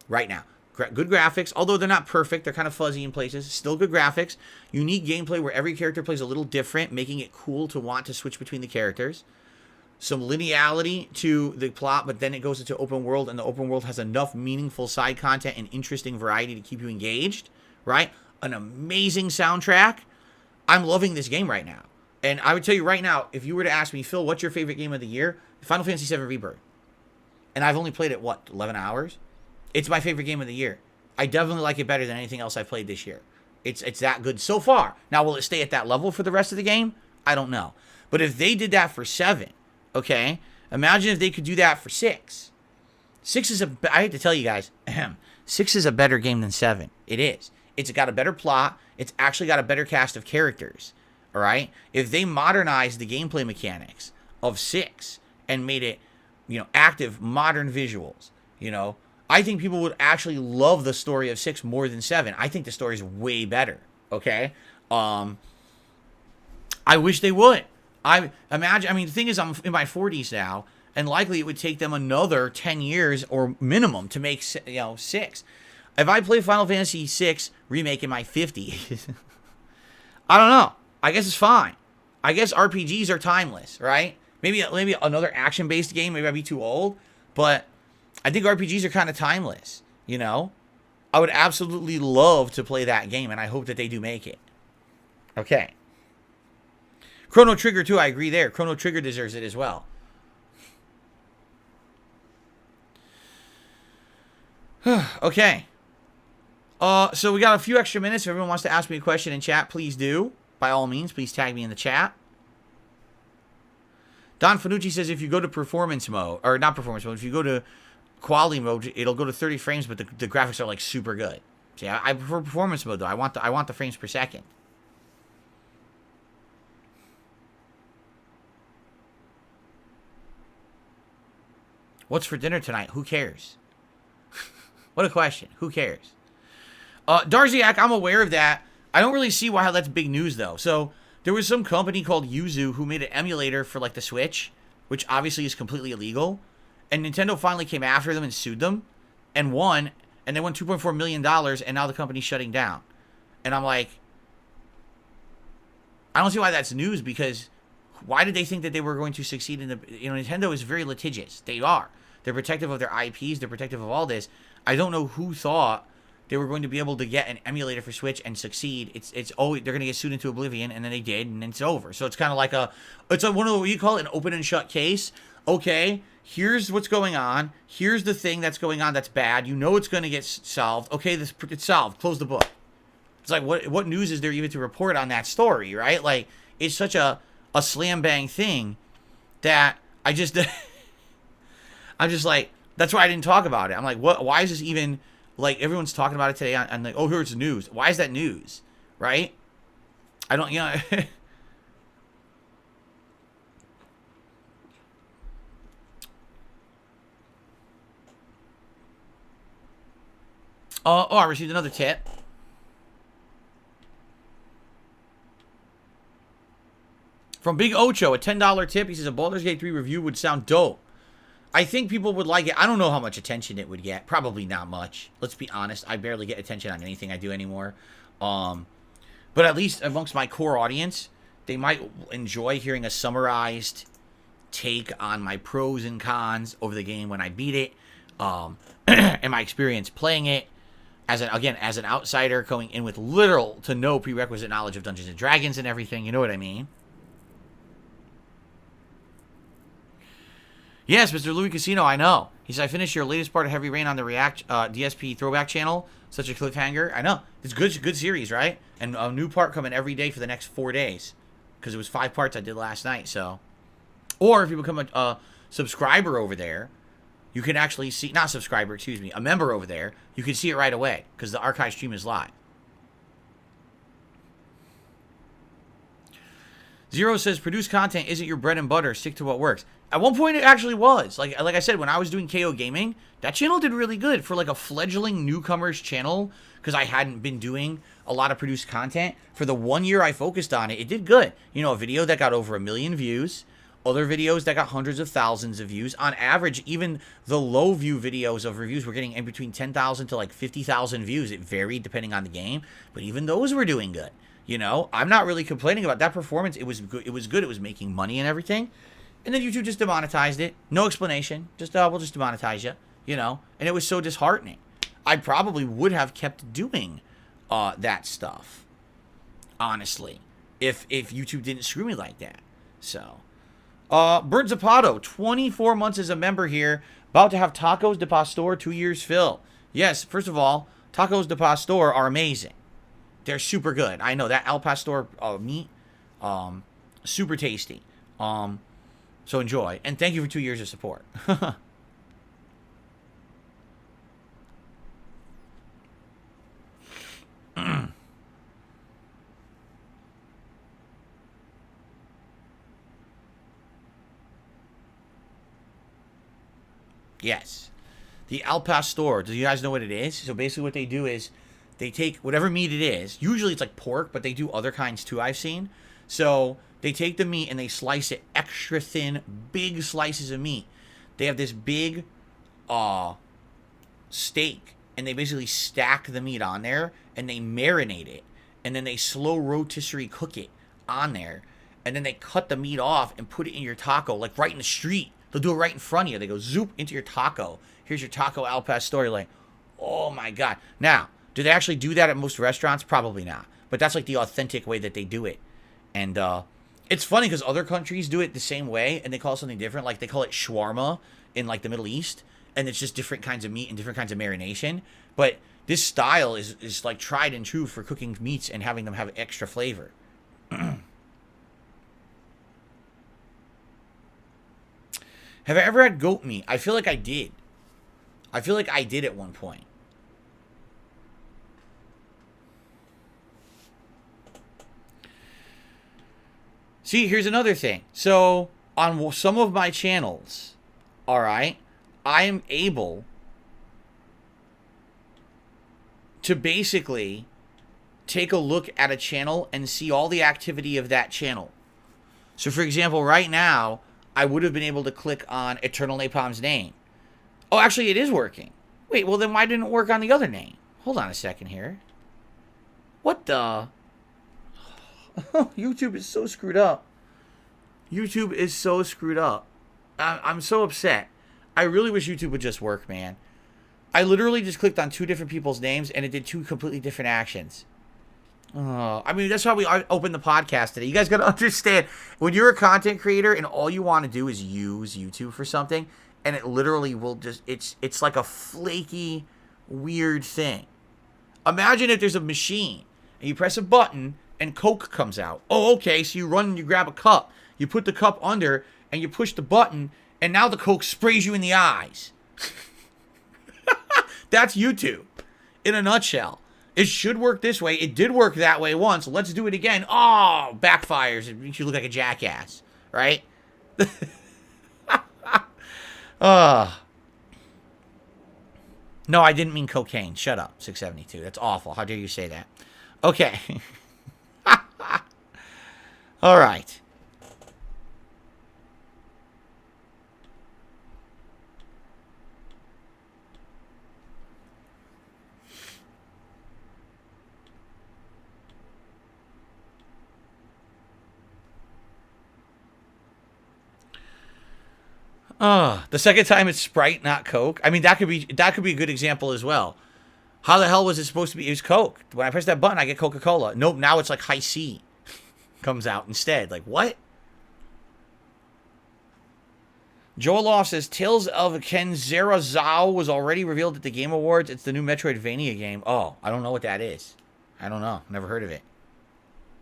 Right now. Good graphics. Although they're not perfect. They're kind of fuzzy in places. Still good graphics. Unique gameplay where every character plays a little different, making it cool to want to switch between the characters. Some lineality to the plot, but then it goes into open world, and the open world has enough meaningful side content and interesting variety to keep you engaged, right? An amazing soundtrack. I'm loving this game right now. And I would tell you right now, if you were to ask me, Phil, what's your favorite game of the year? Final Fantasy VII Rebirth. And I've only played it, 11 hours? It's my favorite game of the year. I definitely like it better than anything else I've played this year. It's that good so far. Now, will it stay at that level for the rest of the game? I don't know. But if they did that for 7... okay, imagine if they could do that for 6. 6 is I hate to tell you guys, 6 is a better game than 7. It is. It's got a better plot. It's actually got a better cast of characters. All right? If they modernized the gameplay mechanics of 6 and made it, you know, active, modern visuals, you know, I think people would actually love the story of 6 more than 7. I think the story is way better. Okay? I wish they would. I mean, the thing is, I'm in my 40s now, and likely it would take them another 10 years or minimum to make, 6. If I play Final Fantasy VI Remake in my 50s, I don't know. I guess it's fine. I guess RPGs are timeless, right? Maybe another action-based game. Maybe I'd be too old, but I think RPGs are kind of timeless, you know? I would absolutely love to play that game, and I hope that they do make it. Okay. Chrono Trigger, too, I agree there. Chrono Trigger deserves it as well. Okay. So we got a few extra minutes. If everyone wants to ask me a question in chat, please do. By all means, please tag me in the chat. Don Fanucci says if you go to performance mode, or not performance mode, if you go to quality mode, it'll go to 30 frames, but the graphics are like super good. See, I prefer performance mode though. I want the frames per second. What's for dinner tonight? Who cares? What a question. Who cares? Darziak, I'm aware of that. I don't really see how that's big news, though. So, there was some company called Yuzu who made an emulator for, like, the Switch, which obviously is completely illegal. And Nintendo finally came after them and sued them and won. And they won $2.4 million, and now the company's shutting down. And I'm like, I don't see why that's news, because why did they think that they were going to succeed in the... You know, Nintendo is very litigious. They are. They're protective of their IPs. They're protective of all this. I don't know who thought they were going to be able to get an emulator for Switch and succeed. It's always, they're going to get sued into oblivion, and then they did, and then it's over. So it's kind of like one of what you call it, an open and shut case. Okay, here's what's going on. Here's the thing that's going on that's bad. You know it's going to get solved. Okay, it's solved. Close the book. It's like, what news is there even to report on that story, right? Like, it's such a a slam bang thing that I just, I'm just like, that's why I didn't talk about it. I'm like, what? Why is this even, like, everyone's talking about it today. I'm like, oh, here's the news. Why is that news? Right? I don't, you know. I received another tip. From Big Ocho, a $10 tip. He says a Baldur's Gate 3 review would sound dope. I think people would like it. I don't know how much attention it would get. Probably not much. Let's be honest. I barely get attention on anything I do anymore. But at least amongst my core audience, they might enjoy hearing a summarized take on my pros and cons over the game when I beat it, and my experience playing it. As an outsider going in with little to no prerequisite knowledge of Dungeons and Dragons and everything. You know what I mean? Yes, Mr. Louis Casino, I know. He said, I finished your latest part of Heavy Rain on the React DSP throwback channel. Such a cliffhanger. I know. It's good series, right? And a new part coming every day for the next 4 days. Because it was 5 parts I did last night, so. Or if you become a subscriber over there, you can actually see, not subscriber, excuse me, a member over there, you can see it right away. Because the archive stream is live. Zero says, produce content isn't your bread and butter. Stick to what works. At one point, it actually was. Like I said, when I was doing KO Gaming, that channel did really good for like a fledgling newcomers channel because I hadn't been doing a lot of produced content. For the 1 year I focused on it, it did good. You know, a video that got over 1 million views, other videos that got hundreds of thousands of views. On average, even the low view videos of reviews were getting in between 10,000 to like 50,000 views. It varied depending on the game, but even those were doing good. You know, I'm not really complaining about that performance. It was good. It was good. It was making money and everything. And then YouTube just demonetized it. No explanation. Just, we'll just demonetize you, you know. And it was so disheartening. I probably would have kept doing that stuff, honestly, if YouTube didn't screw me like that. So, Bird Zapato, 24 months as a member here. About to have tacos de pastor, 2 years fill. Yes, first of all, tacos de pastor are amazing. They're super good. I know that al pastor meat, super tasty. So enjoy. And thank you for 2 years of support. Yes. The al pastor. Do you guys know what it is? So basically what they do is they take whatever meat it is. Usually it's like pork, but they do other kinds too, I've seen. So they take the meat and they slice it extra thin, big slices of meat. They have this big steak, and they basically stack the meat on there, and they marinate it. And then they slow rotisserie cook it on there. And then they cut the meat off and put it in your taco, like right in the street. They'll do it right in front of you. They go zoop into your taco. Here's your taco al pastor. You're like, oh my God. Now, do they actually do that at most restaurants? Probably not. But that's like the authentic way that they do it. And it's funny because other countries do it the same way and they call it something different. Like they call it shawarma in like the Middle East. And it's just different kinds of meat and different kinds of marination. But this style is like tried and true for cooking meats and having them have extra flavor. Have I ever had goat meat? I feel like I did. I feel like I did at one point. See, here's another thing. So, on some of my channels, all right, I am able to basically take a look at a channel and see all the activity of that channel. So, for example, right now, I would have been able to click on Eternal Napalm's name. Oh, actually, it is working. Wait, well, then why didn't it work on the other name? Hold on a second here. What the... YouTube is so screwed up. YouTube is so screwed up. I'm so upset. I really wish YouTube would just work, man. I literally just clicked on 2 different people's names and it did 2 completely different actions. I mean, that's why we opened the podcast today. You guys got to understand, when you're a content creator and all you want to do is use YouTube for something, and it literally will just, it's like a flaky, weird thing. Imagine if there's a machine and you press a button and Coke comes out. Oh, okay, so you run and you grab a cup. You put the cup under, and you push the button, and now the Coke sprays you in the eyes. That's YouTube in a nutshell. It should work this way. It did work that way once. Let's do it again. Oh, backfires. It makes you look like a jackass, right? No, I didn't mean cocaine. Shut up, 672. That's awful. How dare you say that? Okay. All right. The second time it's Sprite, not Coke. I mean, that could be a good example as well. How the hell was it supposed to be? It was Coke. When I press that button, I get Coca-Cola. Nope, now it's like High C comes out instead. Like, what? Joel Loft says, Tales of Kenzera Zao was already revealed at the Game Awards. It's the new Metroidvania game. Oh, I don't know what that is. I don't know. Never heard of it.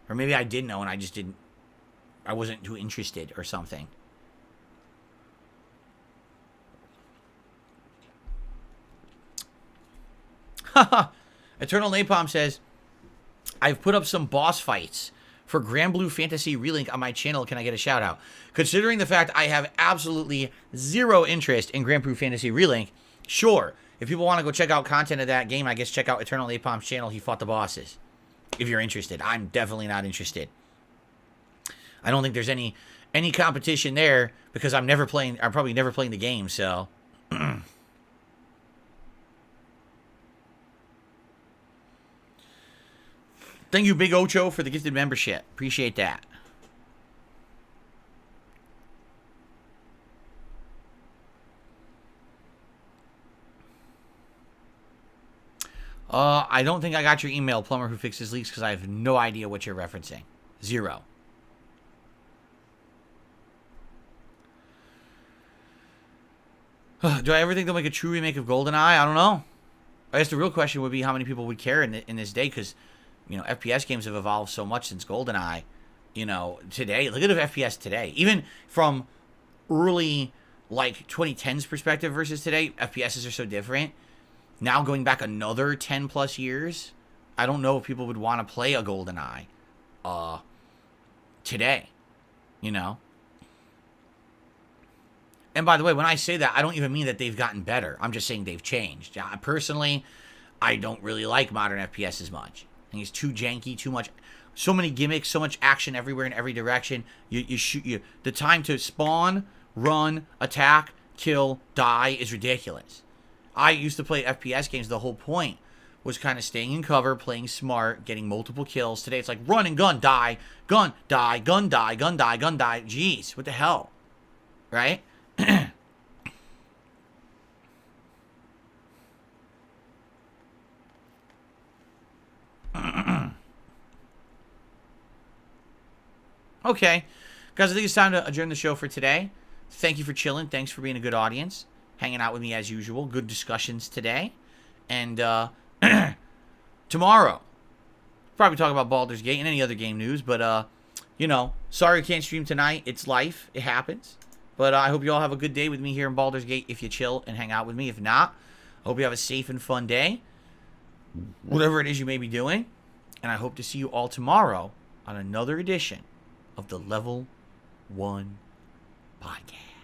Or maybe I did know and I just didn't. I wasn't too interested or something. Eternal Napalm says, I've put up some boss fights for Grand Blue Fantasy Relink on my channel. Can I get a shout out? Considering the fact I have absolutely zero interest in Grand Blue Fantasy Relink, sure. If people want to go check out content of that game, I guess check out Eternal Napalm's channel. He fought the bosses. If you're interested. I'm definitely not interested. I don't think there's any competition there because I'm probably never playing the game, so. Thank you, Big Ocho, for the gifted membership. Appreciate that. I don't think I got your email, Plumber Who Fixes Leaks, because I have no idea what you're referencing. Zero. Do I ever think they'll make a true remake of GoldenEye? I don't know. I guess the real question would be how many people would care in this day, because, you know, FPS games have evolved so much since GoldenEye. You know, today, look at the FPS today. Even from early, like, 2010s perspective versus today, FPSs are so different. Now going back another 10 plus years, I don't know if people would want to play a GoldenEye today, you know. And by the way, when I say that, I don't even mean that they've gotten better. I'm just saying they've changed. Personally, I don't really like modern FPS as much. I think it's too janky, too much, so many gimmicks, so much action everywhere in every direction. You shoot, the time to spawn, run, attack, kill, die is ridiculous. I used to play FPS games. The whole point was kind of staying in cover, playing smart, getting multiple kills. Today it's like run and gun, die, gun, die, gun, die, gun, die, gun, die. Jeez, what the hell? Right? Okay. Guys, I think it's time to adjourn the show for today. Thank you for chilling. Thanks for being a good audience. Hanging out with me as usual. Good discussions today. And tomorrow, probably talk about Baldur's Gate and any other game news. But, you know, sorry I can't stream tonight. It's life. It happens. But I hope you all have a good day with me here in Baldur's Gate if you chill and hang out with me. If not, I hope you have a safe and fun day. Whatever it is you may be doing. And I hope to see you all tomorrow on another edition of the Level 1 Podcast.